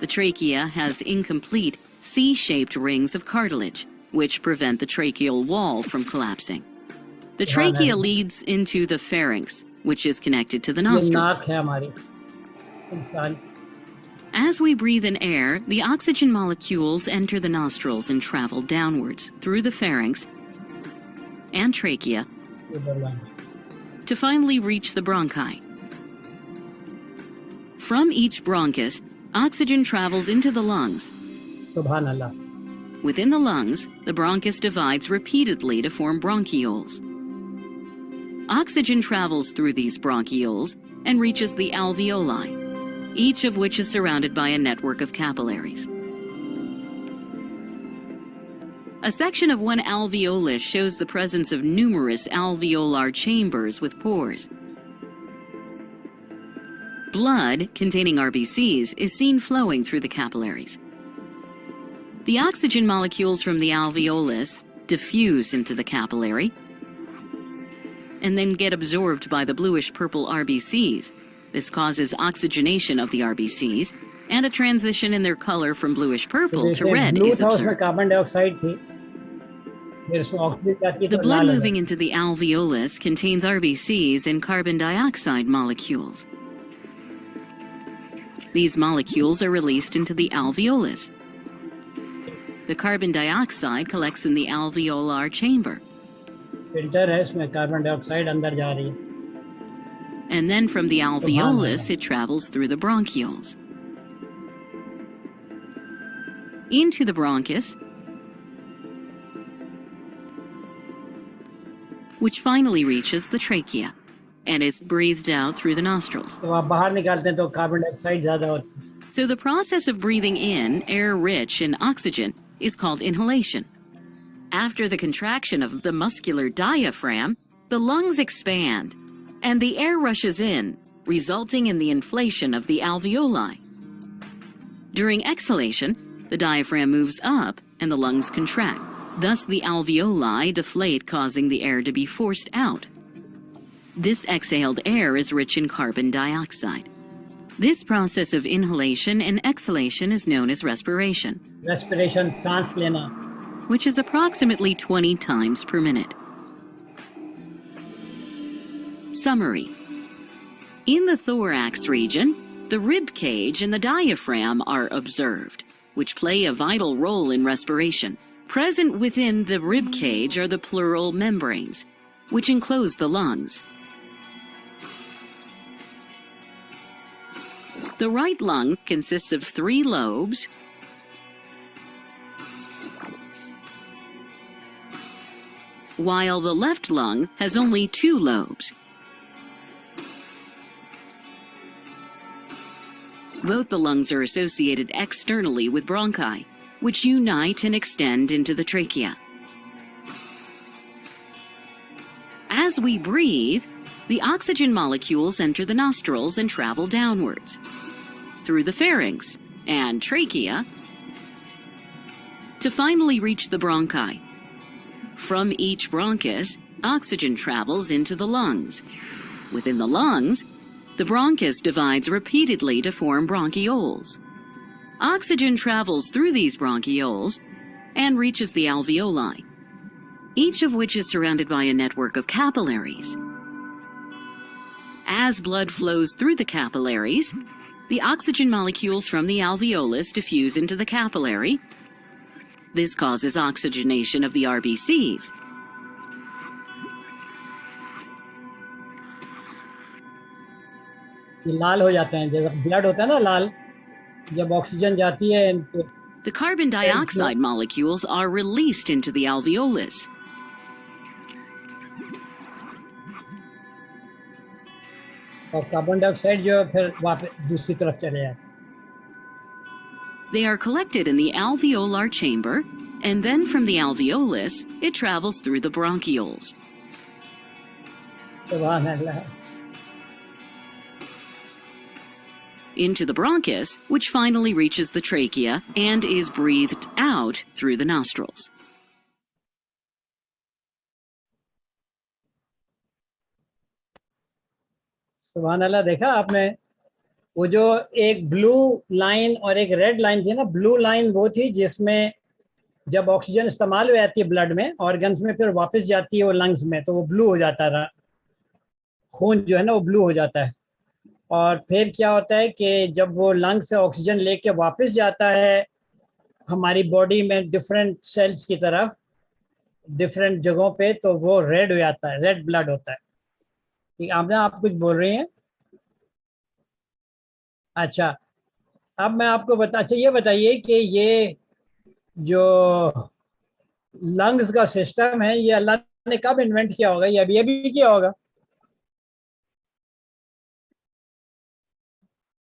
The trachea has incomplete C-shaped rings of cartilage, which prevent the tracheal wall from collapsing. The trachea leads into the pharynx, which is connected to the ये nostrils. नाक है हमारी इंसान. As we breathe in air, the oxygen molecules enter the nostrils and travel downwards through the pharynx and trachea to finally reach the bronchi. From each bronchus, oxygen travels into the lungs. Subhanallah. Within the lungs, the bronchus divides repeatedly to form bronchioles. Oxygen travels through these bronchioles and reaches the alveoli, each of which is surrounded by a network of capillaries. A section of one alveolus shows the presence of numerous alveolar chambers with pores. Blood containing RBCs is seen flowing through the capillaries. The oxygen molecules from the alveolus diffuse into the capillary and then get absorbed by the bluish-purple RBCs. This causes oxygenation of the RBCs and a transition in their color from bluish-purple to red Blue is था, उसमें observed. Carbon dioxide थी, फिर उसमें oxygen जाती है The तो blood लाल हो moving into the alveolus contains RBCs and carbon dioxide molecules. These molecules are released into the alveolus. The carbon dioxide collects in the alveolar chamber, filter है, उसमें carbon dioxide अंदर जा रही है. and then from the alveolus it travels through the bronchioles into the bronchus, which finally reaches the trachea and is breathed out through the nostrils. तो आप बाहर निकालते हैं तो कार्बन डाइऑक्साइड ज्यादा होती है. So the process of breathing in air rich in oxygen is called inhalation. After the contraction of the muscular diaphragm, the lungs expand and the air rushes in, resulting in the inflation of the alveoli. During exhalation, the diaphragm moves up and the lungs contract. Thus, the alveoli deflate, causing the air to be forced out. This exhaled air is rich in carbon dioxide. This process of inhalation and exhalation is known as respiration, respiration, सांस लेना. which is approximately 20 times per minute. Summary. In the thorax region, the rib cage and the diaphragm are observed, which play a vital role in respiration. Present within the rib cage are the pleural membranes, which enclose the lungs. The right lung consists of 3 lobes, while the left lung has only 2 lobes. Both the lungs are associated externally with bronchi, which unite and extend into the trachea. As we breathe, the oxygen molecules enter the nostrils and travel downwards, through the pharynx and trachea, to finally reach the bronchi. From each bronchus, oxygen travels into the lungs. Within the lungs, the bronchus divides repeatedly to form bronchioles. Oxygen travels through these bronchioles and reaches the alveoli, each of which is surrounded by a network of capillaries. As blood flows through the capillaries, the oxygen molecules from the alveolus diffuse into the capillary. This causes oxygenation of the RBCs. ये लाल हो जाते हैं, जब blood होता है ना लाल, जब oxygen जाती है तो The carbon dioxide molecules are released into the alveolus. और कार्बन डाइऑक्साइड जो है फिर वापस दूसरी तरफ चले जाते हैं. They are collected in the alveolar chamber, and then from the alveolus, it travels through the bronchioles. सुभान अल्लाह. Into the bronchus, which finally reaches the trachea and is breathed out through the nostrils. सुभान अल्लाह. देखा आपने वो जो एक blue line और एक red line थी ना, ब्लू लाइन वो थी जिसमें जब ऑक्सीजन इस्तेमाल हो जाती है ब्लड में, ऑर्गन्स में, फिर वापस जाती है वो लंग्स में, तो वो ब्लू हो जाता रहा, खून जो है ना वो ब्लू हो जाता है. और फिर क्या होता है कि जब वो लंग से ऑक्सीजन लेके वापस जाता है हमारी बॉडी में डिफरेंट सेल्स की तरफ, डिफरेंट जगहों पे तो वो रेड हो जाता है, रेड ब्लड होता है। ठीक, आपने आप कुछ बोल रही हैं? अच्छा, अब मैं आपको अच्छा ये बताइए कि ये जो लंग्स का सिस्टम है ये अल्लाह ने कब इन्वेंट किया होगा? ये अभी किया होगा?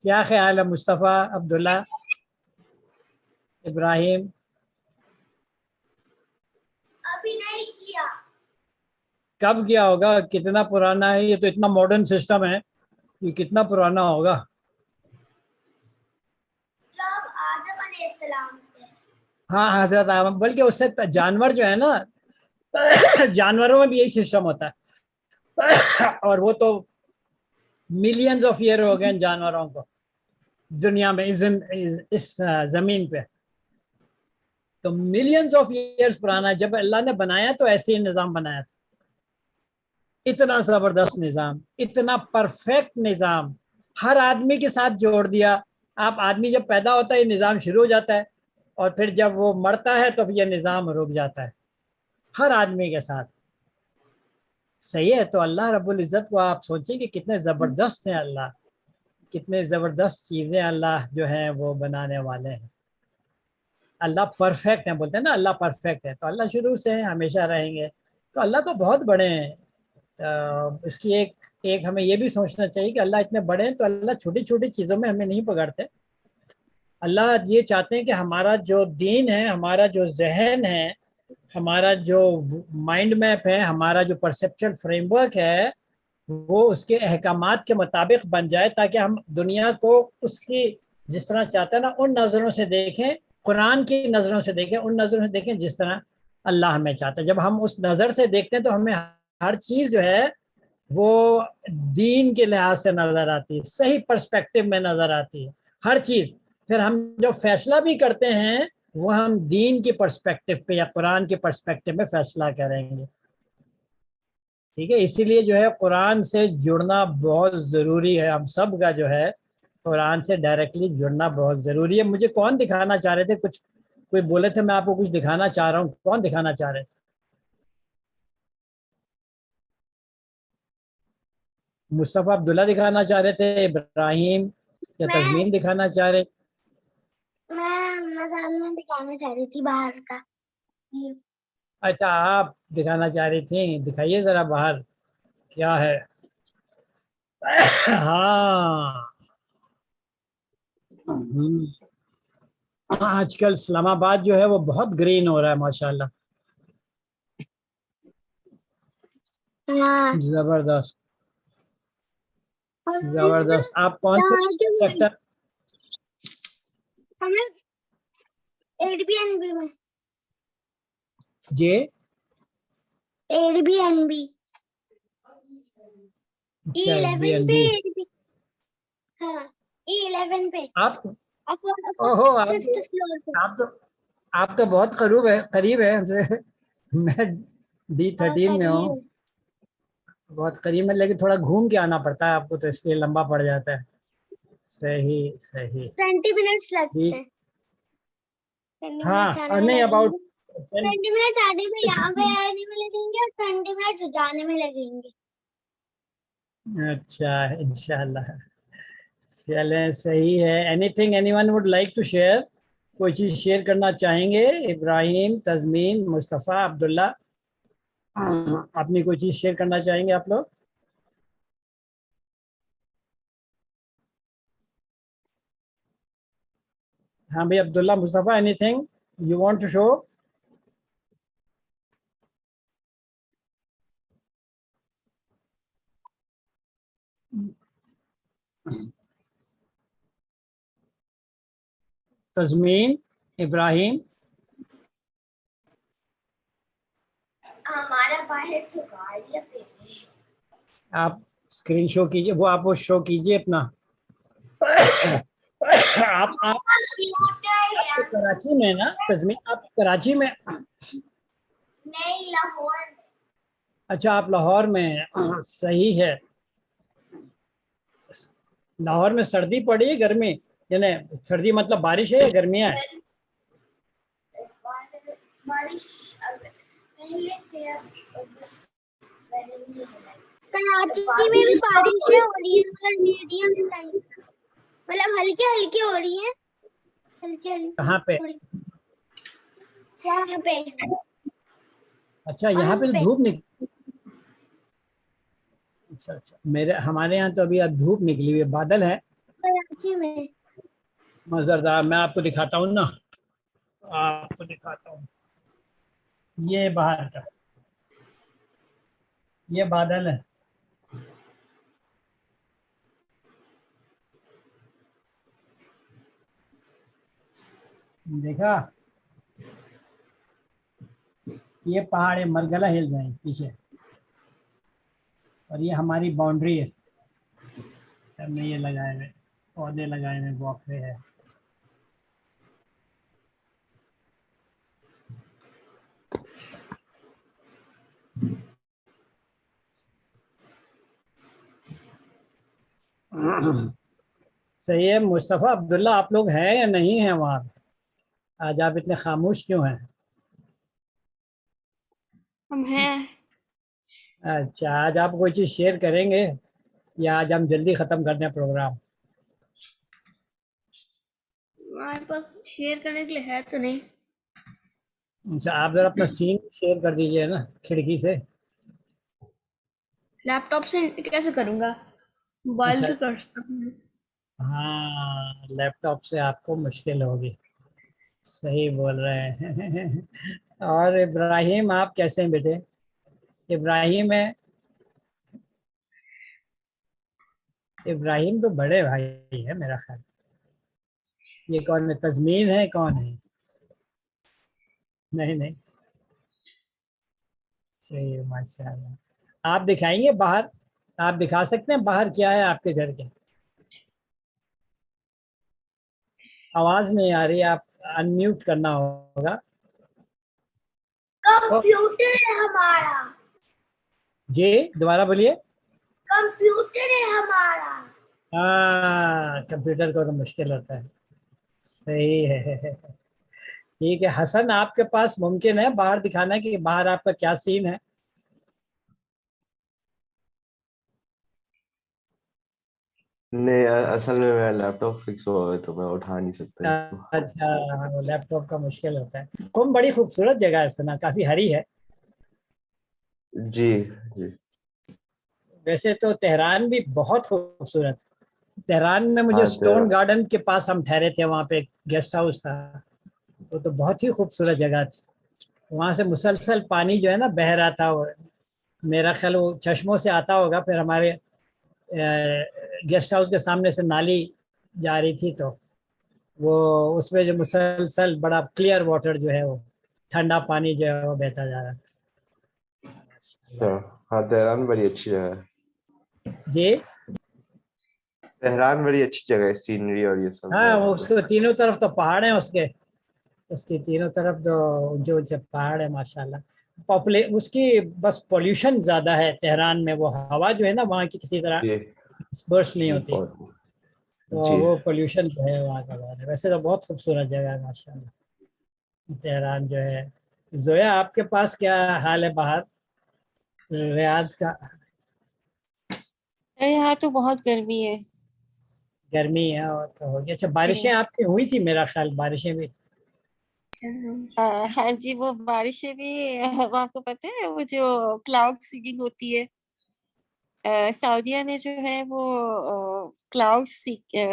क्या ख्याल है मुस्तफ़ा, अब्दुल्ला, इब्राहिम? अभी नहीं किया। कब किया होगा? कितना पुराना है ये? तो इतना मॉडर्न सिस्टम है, ये कितना पुराना होगा? जब आदम अलैहिस्सलाम थे। हाँ हजरत आदम, बल्कि उससे जानवर जो है ना जानवरों में भी यही सिस्टम होता है और वो तो मिलियंस ऑफ ईयर हो गए जानवरों को दुनिया में, इस जमीन पे तो मिलियंस ऑफ ईयर्स पुराना है। जब अल्लाह ने बनाया तो ऐसे ही निज़ाम बनाया था, इतना जबरदस्त निज़ाम, इतना परफेक्ट निज़ाम, हर आदमी के साथ जोड़ दिया। आप आदमी जब पैदा होता है ये निज़ाम शुरू हो जाता है और फिर जब वो मरता है तो ये निज़ाम रुक जाता है, हर आदमी के साथ। सही है, तो अल्लाह रब्बुल इज़्ज़त को आप सोचिए कि कितने ज़बरदस्त हैं अल्लाह, कितने ज़बरदस्त चीज़ें अल्लाह जो है वो बनाने वाले हैं। अल्लाह परफेक्ट है, बोलते हैं ना अल्लाह परफेक्ट है, तो अल्लाह शुरू से है, हमेशा रहेंगे। तो अल्लाह तो बहुत बड़े हैं। इसकी एक हमें ये भी सोचना चाहिए कि अल्लाह इतने बड़े हैं तो अल्लाह छोटी छोटी चीज़ों में हमें नहीं पकड़ते। अल्लाह ये चाहते हैं कि हमारा जो दीन है, हमारा जो जहन है, हमारा जो माइंड मैप है, हमारा जो परसेप्चुअल फ्रेमवर्क है, वो उसके अहकामात के मुताबिक बन जाए, ताकि हम दुनिया को उसकी जिस तरह चाहते हैं ना उन नज़रों से देखें, कुरान की नज़रों से देखें, उन नज़रों से देखें जिस तरह अल्लाह हमें चाहता है। जब हम उस नज़र से देखते हैं तो हमें हर चीज़ जो है वो दीन के लिहाज से नज़र आती है, सही पर्सपेक्टिव में नज़र आती है हर चीज़। फिर हम जो फैसला भी करते हैं वो हम दीन के पर्सपेक्टिव पे या कुरान के पर्सपेक्टिव में फैसला करेंगे। ठीक है, इसीलिए जो है कुरान से जुड़ना बहुत ज़रूरी है। हम सब का जो है कुरान से डायरेक्टली जुड़ना बहुत ज़रूरी है। मुझे कौन दिखाना चाह रहे थे? कुछ कोई बोले थे मैं आपको कुछ दिखाना चाह रहा हूँ, कौन दिखाना चाह रहे थे? मुस्तफ़ा अब्दुल्ला दिखाना चाह रहे थे, इब्राहिम या मैं तज़मीन दिखाना चाह रहे? मैं दिखाना चाह रही थी बाहर का। ये अच्छा, आप दिखाना चाह रही थी, दिखाइए ज़रा बाहर क्या है। हाँ, आजकल इस्लामाबाद जो है वो बहुत ग्रीन हो रहा है माशाल्लाह, हाँ, जबरदस्त और जबरदस्त। आप कौन से सेक्टर? हम लोग एयरबीएनबी में, जे एयरबीएनबी अच्छा, E11 पे, Airbnb। हाँ E11 पे, आप ओहो, फिफ्थ फ्लोर पे। आप तो बहुत करीब है हमसे। मैं D13 में हूँ, बहुत करीब में, लेकिन थोड़ा घूम के आना पड़ता है आपको तो इसलिए लंबा पड़ जाता है। सही सही 20 मिनट्स लगते ठीक। हैं, 20 हाँ, मिनट्स आने और में नहीं अबाउट लगेंगे, 20 मिनट्स आने में, यहाँ पे आने में लगेंगे और 20 मिनट्स जाने में लगेंगे। अच्छा, इंशाल्लाह। चलें, सही है। Anything anyone would like to share? कोई चीज़ शेयर करना चाहेंगे? इब्राहिम, तज़मीन, मुस्तफ़ा, अब्दुल्ला, अपनी कोई चीज़ शेयर करना चाहेंगे आप लोग? हाँ भाई, Abdullah, Mustafa, anything you want to show? Tazmeen, Ibrahim? हमारा बाहर तो गाड़ियाँ पे आप स्क्रीन शो कीजिए, वो शो कीजिए अपना। आप तो कराची में है ना तज़मीन? आप कराची में? नहीं, लाहौर में। अच्छा, आप लाहौर में हैं। सही है। लाहौर में सर्दी पड़ी है, गर्मी? यानी सर्दी मतलब बारिश है या गर्मियाँ है? बारिश कराची में भी बारिशें हो रही है मगर मीडियम टाइप, मतलब हल्की हल्की हो रही है, हल्की हल्की कहाँ पे? थोड़ी। यहाँ पे अच्छा, यहाँ पे वहाँ पे। धूप निकली। अच्छा अच्छा, हमारे यहाँ तो अभी धूप निकली हुई है, बादल है कराची में। मजेदार। मैं आपको दिखाता हूँ ना, आपको दिखाता हूँ, ये बाहर का, ये बादल है, देखा? ये पहाड़ है, मरगला हिल्स हैं पीछे, और ये हमारी बाउंड्री है। हमने ये लगाए हुए पौधे, लगाए हुए वॉकवे है। सही है। मुस्तफ़ा अब्दुल्ला, आप लोग हैं या नहीं हैं वहाँ? आज आप इतने खामोश क्यों हैं? हम हैं। अच्छा, आज आप कोई चीज़ शेयर करेंगे या आज हम जल्दी ख़त्म कर दें प्रोग्राम? हमारे पास शेयर करने के लिए है तो नहीं। अच्छा, आप ज़रा अपना सीन शेयर कर दीजिए ना खिड़की से। लैपटॉप से कैसे करूँगा, मोबाइल अच्छा, से कर सकता हूँ। हाँ, लैपटॉप से आपको मुश्किल होगी, सही बोल रहे हैं। और इब्राहिम, आप कैसे हैं बेटे? इब्राहिम है, इब्राहिम तो बड़े भाई है मेरा ख्याल। ये कौन है, तजमीन है, कौन है? नहीं नहीं, सही है, माशाल्लाह। आप दिखाएंगे बाहर? आप दिखा सकते हैं बाहर क्या है आपके घर के? आवाज नहीं आ रही, आप अनम्यूट करना होगा। कंप्यूटर है हमारा, जी, दोबारा बोलिए। कंप्यूटर है हमारा। हाँ, कंप्यूटर को तो मुश्किल होता है, सही है। ठीक है हसन, आपके पास मुमकिन है बाहर दिखाना कि बाहर आपका क्या सीन है? नहीं, असल में मेरा लैपटॉप फिक्स हुआ है तो मैं उठा नहीं सकता इसको। अच्छा, लैपटॉप का मुश्किल होता है। कुम बड़ी खूबसूरत जगह है सना, काफी हरी है। जी जी। वैसे तो तेहरान भी बहुत खूबसूरत। तेहरान में मुझे हाँ स्टोन गार्डन के पास हम ठहरे थे, वहाँ पे गेस्ट हाउस था, वो तो बहुत ही खूबसूरत जगह थी। वहाँ से मुसलसल पानी जो है ना बह रहा था, वो मेरा ख्याल वो चश्मों से आता होगा, फिर हमारे गेस्ट हाउस के सामने से नाली जा रही थी, तो वो उसमें जो मुसलसल बड़ा क्लियर वाटर जो है, वो ठंडा पानी जो है वो बहता जा रहा अच्छा, था। हाँ तेहरान बड़ी अच्छी जगह है। जी, तेहरान बड़ी अच्छी जगह है, सीनरी और ये सब हाँ, है वो वहाँ पे। उसको तीनों तरफ तो पहाड़ हैं उसके, उसकी तीनों तरफ तो ऊंचे ऊंचे पहाड़ है माशाल्लाह। उसकी बस पोल्यूशन ज्यादा है तेहरान में, वो हवा जो है ना वहाँ की किसी तरह जी स्पर्श नहीं होती, बहुत। तो जी वो पोल्यूशन जो है वहाँ का बहुत है। वैसे तो बहुत खूबसूरत जगह है माशाल्लाह तेहरान जो है। जोया, आपके पास क्या हाल है बाहर रियाद का? अरे यहाँ तो बहुत गर्मी है। गर्मी है और तो होगी। अच्छा, बारिशें आपकी हुई थी मेरा ख्याल, बारिशें भी? हाँ जी, वो बारिशें भी वो आपको पता है वो जो क्लाउड सीडिंग होती है, सऊदीया ने जो है वो क्लाउड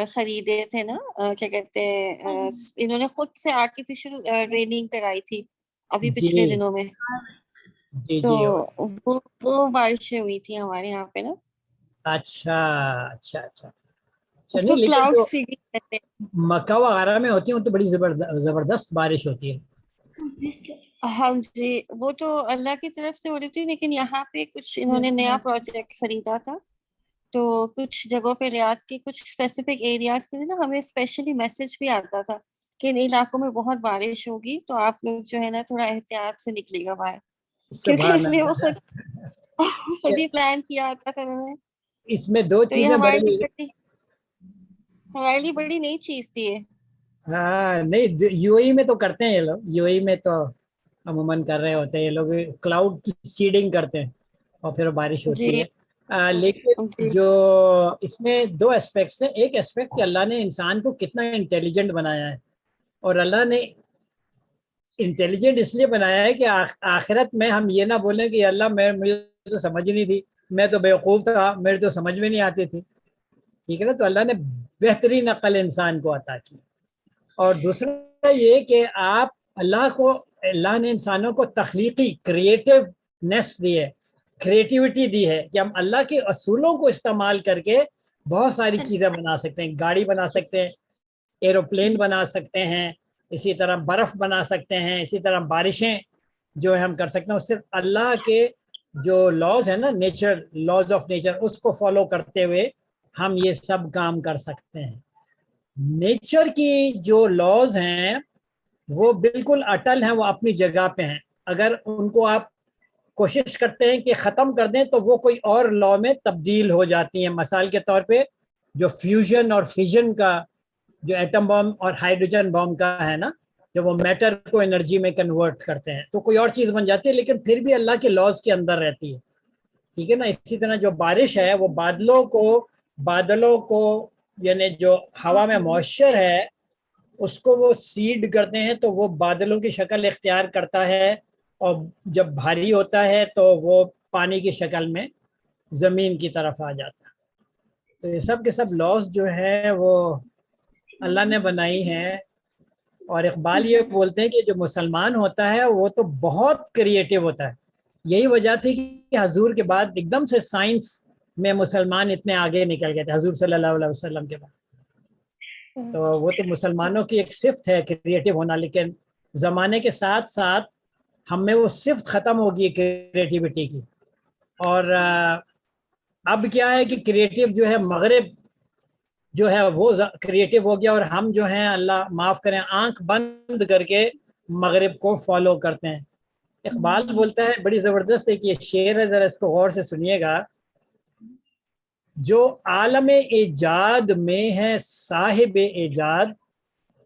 खरीदे थे ना, क्या कहते हैं, इन्होंने खुद से आर्टिफिशियल रेनिंग कराई थी अभी जी पिछले दिनों में। जी तो जी। वो बारिशें हुई थी हमारे यहाँ पे ना। अच्छा अच्छा अच्छा अच्छा। उसको नहीं, लेकिन क्लाउड जो सीडिंग कहते हैं। मक्का वगैरह में होती है वो तो बड़ी जबरदस्त बारिश होती है। हाँ जी, वो तो अल्लाह की तरफ से हो रही थी, लेकिन यहाँ पे कुछ इन्होंने नया प्रोजेक्ट खरीदा था, तो कुछ जगहों पे रियाद के कुछ स्पेसिफिक एरियाज के लिए ना हमें स्पेशली मैसेज भी आता था कि इन इलाकों में बहुत बारिश होगी, तो आप लोग जो है ना थोड़ा एहतियात से निकलिएगा बाहर, क्योंकि सुभान इसलिए वो अल्लाह। खुद ही प्लान किया होता था उन्होंने। इसमें दो तो ये चीजें बड़ी, हमारे लिए बड़ी नई चीज थी ये। हाँ नहीं, यूएई में तो करते हैं ये लोग, यूएई में तो عموماً کر رہے ہوتے ہیں یہ لوگ, کلاؤڈ کی سیڈنگ کرتے ہیں اور پھر بارش ہوتی جی ہے. لیکن جی جو اس میں دو اسپیکٹس ہیں. ایک اسپیکٹ کہ اللہ نے انسان کو کتنا انٹیلیجنٹ بنایا ہے, اور اللہ نے انٹیلیجنٹ اس لیے بنایا ہے کہ آخرت میں ہم یہ نہ بولیں کہ اللہ مجھے تو سمجھ نہیں تھی, میں تو بیوقوف تھا, میرے تو سمجھ میں نہیں آتی تھی. ٹھیک ہے نا, تو اللہ نے بہترین عقل انسان کو عطا کی. اور دوسرا یہ کہ اللہ نے انسانوں کو تخلیقی کریٹیونیس دی ہے, کریٹیوٹی دی ہے کہ ہم اللہ کے اصولوں کو استعمال کر کے بہت ساری چیزیں بنا سکتے ہیں. گاڑی بنا سکتے ہیں, ایروپلین بنا سکتے ہیں, اسی طرح برف بنا سکتے ہیں, اسی طرح بارشیں جو ہے ہم کر سکتے ہیں. صرف اللہ کے جو لاز ہے نا, نیچر, لاز آف نیچر, اس کو فالو کرتے ہوئے ہم یہ سب کام کر سکتے ہیں. نیچر کی جو لاز ہیں وہ بالکل اٹل ہیں, وہ اپنی جگہ پہ ہیں. اگر ان کو آپ کوشش کرتے ہیں کہ ختم کر دیں تو وہ کوئی اور لا میں تبدیل ہو جاتی ہیں. مثال کے طور پہ جو فیوژن اور فیژن کا, جو ایٹم بم اور ہائیڈروجن بم کا ہے نا, جب وہ میٹر کو انرجی میں کنورٹ کرتے ہیں تو کوئی اور چیز بن جاتی ہے, لیکن پھر بھی اللہ کے لاز کے اندر رہتی ہے. ٹھیک ہے نا. اسی طرح جو بارش ہے وہ بادلوں کو یعنی جو ہوا میں موئسچر ہے اس کو وہ سیڈ کرتے ہیں تو وہ بادلوں کی شکل اختیار کرتا ہے, اور جب بھاری ہوتا ہے تو وہ پانی کی شکل میں زمین کی طرف آ جاتا ہے. تو یہ سب کے سب لاز جو ہے وہ اللہ نے بنائی ہیں. اور اقبال یہ بولتے ہیں کہ جو مسلمان ہوتا ہے وہ تو بہت کریٹیو ہوتا ہے. یہی وجہ تھی کہ حضور کے بعد ایک دم سے سائنس میں مسلمان اتنے آگے نکل گئے تھے حضور صلی اللہ علیہ وسلم کے بعد. تو وہ تو مسلمانوں کی ایک صفت ہے کریٹیو ہونا, لیکن زمانے کے ساتھ ساتھ ہم میں وہ صفت ختم ہوگی کریٹیوٹی کی. اور اب کیا ہے کہ کریٹیو جو ہے مغرب جو ہے وہ کریٹیو ہو گیا, اور ہم جو ہیں اللہ معاف کریں آنکھ بند کر کے مغرب کو فالو کرتے ہیں. اقبال بولتا ہے بڑی زبردست ہے کہ یہ شعر ہے, ذرا اس کو غور سے سنیے گا. جو عالم ایجاد میں ہے صاحب ایجاد,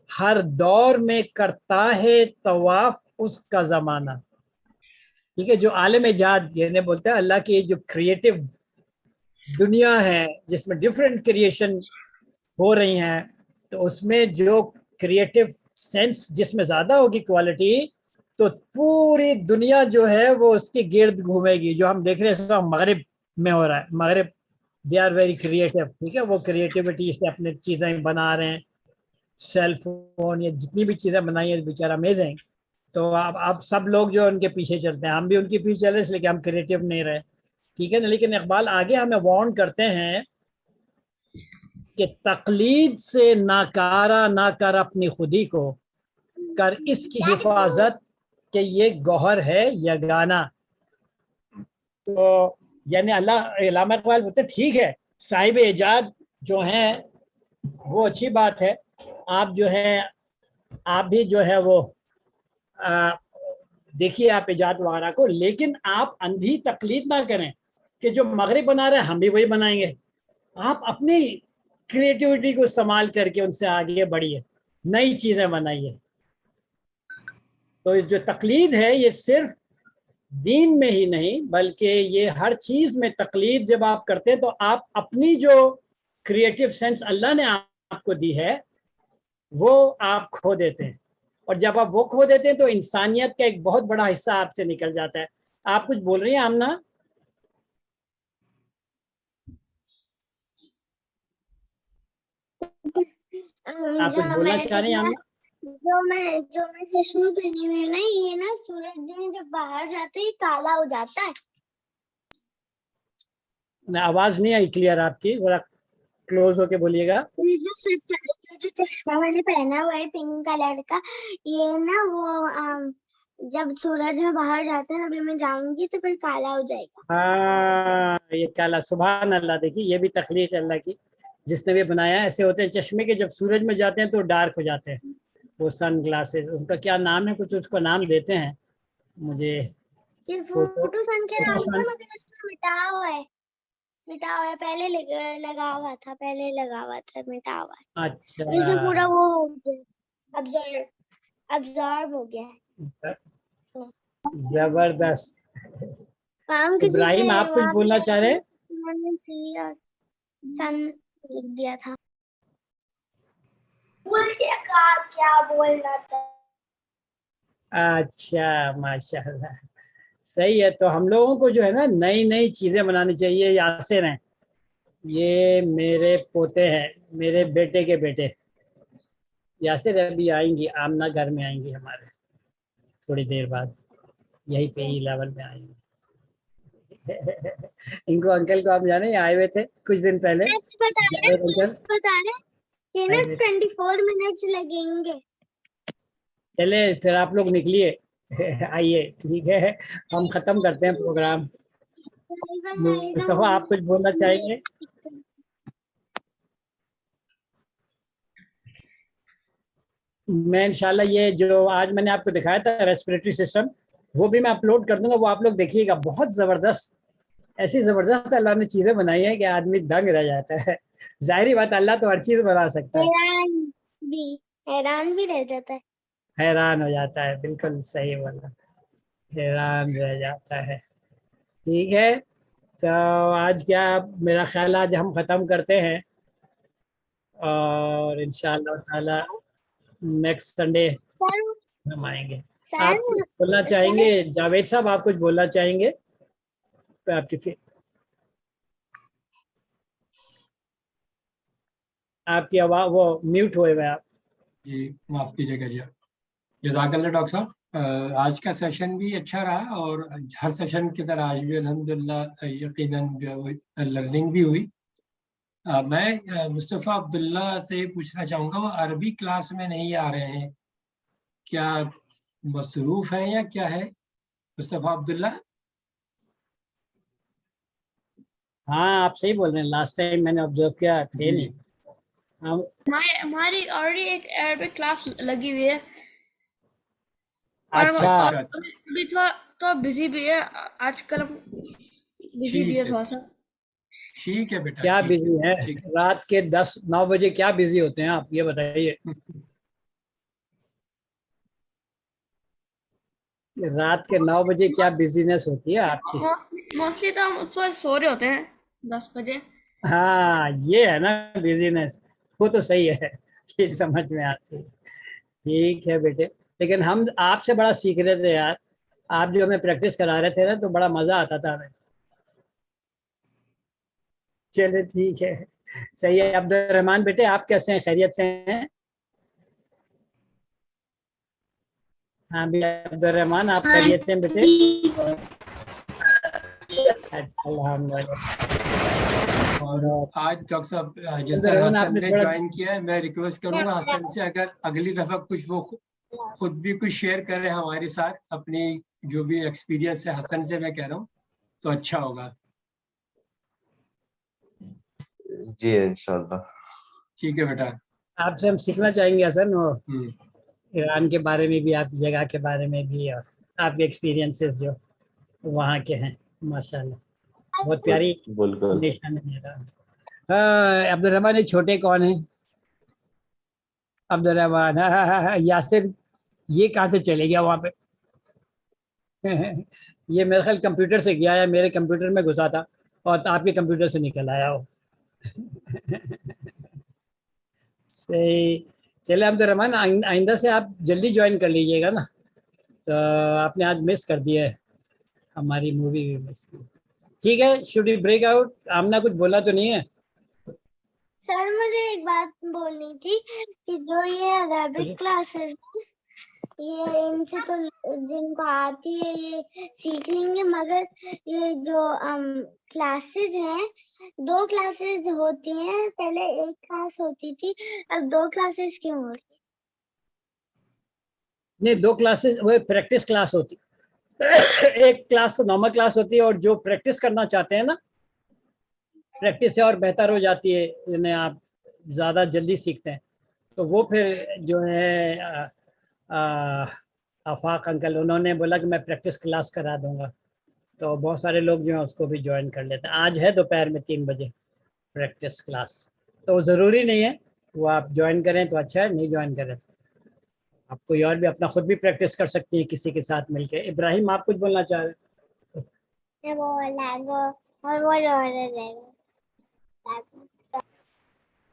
ہر دور میں کرتا ہے طواف اس کا زمانہ. ٹھیک ہے, جو عالم ایجاد یعنی بولتا ہے اللہ کی جو کریٹیو دنیا ہے جس میں ڈفرینٹ کریشن ہو رہی ہیں, تو اس میں جو کریٹیو سینس جس میں زیادہ ہوگی کوالٹی, تو پوری دنیا جو ہے وہ اس کے گرد گھومے گی. جو ہم دیکھ رہے ہیں اس وقت مغرب میں ہو رہا ہے, مغرب دے آر ویری کریٹیو. ٹھیک ہے, وہ کریٹیوٹی سے اپنے چیزیں بنا رہے ہیں, سیل فون یا جتنی بھی چیزیں بنائی ہیں بیچارہ امیزنگ. تو آپ سب لوگ جو ان کے پیچھے چلتے ہیں, ہم بھی ان کے پیچھے چل رہے ہیں اس لیے کہ ہم کریٹیو نہیں رہے. ٹھیک ہے نا. لیکن اقبال آگے ہمیں وارن کرتے ہیں کہ تقلید سے ناکارہ نہ کر اپنی خودی کو, کر اس کی حفاظت کہ یہ گوہر ہے یگانہ. تو یعنی علامہ اقبال بولتے ٹھیک ہے صاحب ایجاد جو ہیں وہ اچھی بات ہے, آپ جو ہیں آپ بھی جو ہے وہ دیکھیے آپ ایجاد وغیرہ کو, لیکن آپ اندھی تقلید نہ کریں کہ جو مغرب بنا رہے ہیں ہم بھی وہی بنائیں گے. آپ اپنی کریٹیوٹی کو استعمال کر کے ان سے آگے بڑھیے, نئی چیزیں بنائیے. تو جو تقلید ہے یہ صرف دین میں ہی نہیں بلکہ یہ ہر چیز میں تقلید جب آپ کرتے ہیں تو آپ اپنی جو کریٹیو سینس اللہ نے آپ کو دی ہے وہ آپ کھو دیتے ہیں, اور جب آپ وہ کھو دیتے ہیں تو انسانیت کا ایک بہت بڑا حصہ آپ سے نکل جاتا ہے. آپ کچھ بول رہی ہیں آمنہ؟ آپ کچھ بولنا چاہ رہی ہیں آمنہ؟ جو میں چشمہ پہنی ہوئی نا, یہ نا سورج میں جب باہر جاتے ہی کالا ہو جاتا ہے. آواز نہیں آئی کلیئر آپ کی, ذرا کلوز ہو کے بولیے گا. یہ جو چشمہ میں نے پہنا ہوا ہے پنک کلر کا, یہ نا وہ جب سورج میں باہر جاتا ہے ابھی میں جاؤں گی تو پھر کالا ہو جائے گا. ہاں یہ کالا, سبحان اللہ. دیکھیے یہ بھی تخلیق ہے اللہ کی, جس نے بھی بنایا. ایسے ہوتے ہیں چشمے کے جب سورج میں جاتے ہیں تو ڈارک ہو جاتے ہیں, وہ سن گلاسز, ان کا کیا نام ہے, کچھ اس کو نام دیتے ہیں مجھے. فوٹو سن کے نام سے مگر اس کو مٹا ہوا ہے پہلے لگا ہوا تھا مٹا ہوا ہے. اچھا اسے پورا وہ ہو گیا, ابزارب ہو گیا ہے. जबरदस्त। मैम किसी इब्राहिम, के आप कुछ वहाँ बोलना पे चाह रहे हैं? मैंने सी और सन लिख दिया था। बोल क्या बोलना था? अच्छा, माशाल्लाह, सही है। तो हम लोगों को जो है ना नई नई चीज़ें बनानी चाहिए। यासिर हैं, ये मेरे पोते हैं, मेरे बेटे के बेटे। यासिर अभी आएंगी, आमना घर में आएंगी हमारे थोड़ी देर बाद, यहीं पे ही लेवल में आएंगी। इनको अंकल को आप जाने, आए हुए थे कुछ दिन पहले मैप्स बता रहे कि ना 24 मिनट्स लगेंगे। चले फिर आप लोग निकलिए। आइए, ठीक है, हम खत्म करते हैं प्रोग्राम। मुस्तफा, आप कुछ बोलना चाहेंगे? मैं इंशाल्लाह ये जो आज मैंने आपको दिखाया था रेस्पिरेटरी सिस्टम, वो भी मैं अपलोड कर दूंगा, वो आप लोग देखिएगा। बहुत ज़बरदस्त, ऐसी ज़बरदस्त अल्लाह ने चीज़ें बनाई हैं कि आदमी दंग रह जाता है। जाहिर बात, अल्लाह तो हर चीज़ बना सकता है। हैरान भी रह जाता है। हैरान हो जाता है, बिल्कुल सही बोला, हैरान रह जाता है। ठीक है, तो आज क्या, मेरा ख्याल आज हम ख़त्म करते हैं, और इंशाअल्लाह ताला नेक्स्ट संडे सर हम आएंगे। सर आप कुछ बोलना चाहेंगे? जावेद साहब, आप कुछ बोलना चाहेंगे? तो आपकी आवाज़ वो म्यूट हुए हुए आप। जी माफ कीजिएगा। जज़ाकल्लाह डॉक्टर साहब, आज का सेशन भी अच्छा रहा और हर सेशन की तरह आज भी अल्हम्दुलिल्लाह यकीनन जो है वो लर्निंग भी हुई। मैं मुस्तफ़ा अब्दुल्ला से पूछना चाहूँगा, वो अरबी क्लास में नहीं आ रहे हैं, क्या मसरूफ़ हैं या क्या है मुस्तफ़ा अब्दुल्ला? हाँ, आप सही बोल रहे हैं, लास्ट टाइम मैंने ऑब्जर्व किया थे जी नहीं हम। हमारी ऑलरेडी एक अरबिक क्लास लगी हुई है, और अच्छा, अभी थोड़ा बिजी भी है आजकल, बिजी भी है थोड़ा सा। ठीक है बेटा, क्या ठीक बिजी है? ठीक है। रात के 10-9 बजे क्या बिजी होते हैं आप, ये बताइए। रात के 9 बजे क्या बिजीनेस होती है आपकी? मोस्टली तो हम सुबह सो रहे होते हैं 10 बजे। हाँ, ये है ना बिजीनेस, वो तो सही है, ये समझ में आती है। ठीक है बेटे, लेकिन हम आपसे बड़ा सीख रहे थे यार। आप जो हमें प्रैक्टिस करा रहे थे ना, तो बड़ा मजा आता था हमें। चलिए ठीक है, सही है। अब्दुल रहमान बेटे, आप कैसे हैं, खैरियत से हैं? हाँ भी अब्दुल रहमान, आप खैरियत से हैं बेटे? अल्हम्दुलिल्लाह। और आज डॉक्टर साहब जिस अब्दुल तरह रहमान, हसन आपने ने थोड़ा ज्वाइन किया है, मैं रिक्वेस्ट करूंगा हसन से अगर अगली दफा कुछ वो खुद भी कुछ शेयर करें हमारे साथ, अपनी जो भी एक्सपीरियंस है हसन से मैं कह रहा हूँ, तो अच्छा होगा। जी इंशाल्लाह। ठीक है बेटा। आपसे हम सीखना चाहेंगे हसन, वो हम्म, ईरान के बारे में भी, आपकी जगह के बारे में भी, और आपके एक्सपीरियंसेस जो वहाँ के हैं। माशाल्लाह, बहुत प्यारी बिल्कुल। नेशन है ईरान। हाँ, अब्दुल रहमान, ये छोटे कौन है? अब्दुल रहमान, हाँ हाँ हाँ हाँ, यासिर, ये कहाँ से चले गया वहाँ पे? ये मेरे ख्याल कंप्यूटर से गया है, मेरे कंप्यूटर में घुसा था और आपके कंप्यूटर से निकल आया हो। सही। चले अब्दुल रहमान, आइंदा से आप जल्दी ज्वाइन कर लीजिएगा ना, तो आपने आज मिस कर दिया है, हमारी मूवी भी मिस की। ठीक है, शुड वी ब्रेक आउट? आमना कुछ बोला तो नहीं है? सर मुझे एक बात बोलनी थी कि जो ये अरबिक क्लासेस ये इनसे तो जिनको आती है ये सीख लेंगे, मगर ये जो क्लासेस हैं, 2 क्लासेस होती हैं, पहले एक क्लास होती थी, अब 2 क्लासेस क्यों हो रही? नहीं, 2 क्लासेस, वो प्रैक्टिस क्लास होती एक क्लास नॉर्मल क्लास होती है, और जो प्रैक्टिस करना चाहते हैं ना, प्रैक्टिस से और बेहतर हो जाती है, जिन्हें आप ज़्यादा जल्दी सीखते हैं, तो वो फिर जो है आफाक अंकल, उन्होंने बोला कि मैं प्रैक्टिस क्लास करा दूंगा, तो बहुत सारे लोग जो हैं उसको भी ज्वाइन कर लेते हैं। आज है दोपहर में 3 बजे प्रैक्टिस क्लास, तो ज़रूरी नहीं है, वो आप ज्वाइन करें तो अच्छा है, नहीं ज्वाइन करें آپ کوئی اور بھی اپنا خود بھی پریکٹس کر سکتی ہے کسی کے ساتھ مل کے. ابراہیم آپ کچھ بولنا چاہ رہے ہیں؟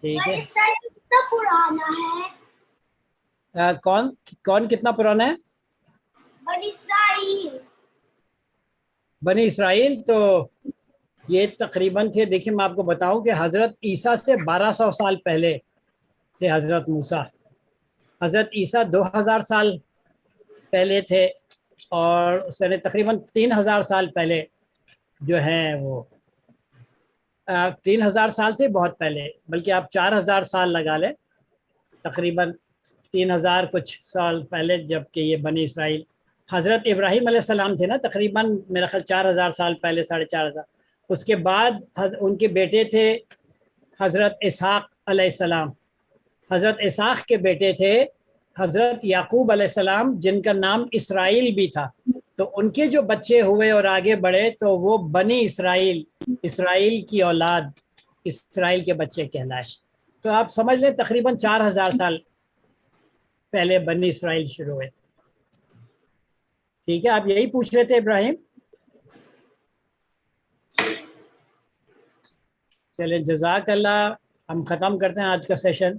ٹھیک ہے. کتنا پرانا ہے؟ کون کتنا پرانا ہے؟ بنی اسرائیل. بنی اسرائیل تو یہ تقریباً تھے، دیکھیں میں آپ کو بتاؤں کہ حضرت عیسیٰ سے 1200 سال پہلے تھے حضرت موسیٰ. حضرت عیسیٰ 2000 سال پہلے تھے، اور اس نے تقریباً 3000 سال پہلے جو ہیں وہ 3000 سال سے بہت پہلے، بلکہ آپ 4000 سال لگا لیں، تقریباً 3000 کچھ سال پہلے جب کہ یہ بنی اسرائیل. حضرت ابراہیم علیہ السلام تھے نا تقریباً میرا خیال 4000 سال پہلے، 4500. اس کے بعد ان کے بیٹے تھے حضرت اسحاق علیہ السلام. حضرت اسحاق کے بیٹے تھے حضرت یعقوب علیہ السلام، جن کا نام اسرائیل بھی تھا. تو ان کے جو بچے ہوئے اور آگے بڑھے تو وہ بنی اسرائیل، اسرائیل کی اولاد، اسرائیل کے بچے کہلائے. تو آپ سمجھ لیں تقریباً 4000 سال پہلے بنی اسرائیل شروع ہوئے. ٹھیک ہے، آپ یہی پوچھ رہے تھے ابراہیم؟ چلیں جزاک اللہ. ہم ختم کرتے ہیں آج کا سیشن،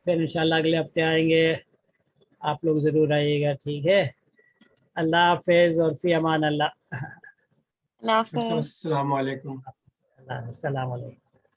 پھر انشاءاللہ اگلے ہفتے آئیں گے. آپ لوگ ضرور آئیے گا. ٹھیک ہے، اللہ حافظ اور فی امان اللہ. اللہ حافظ. السلام علیکم. السلام علیکم.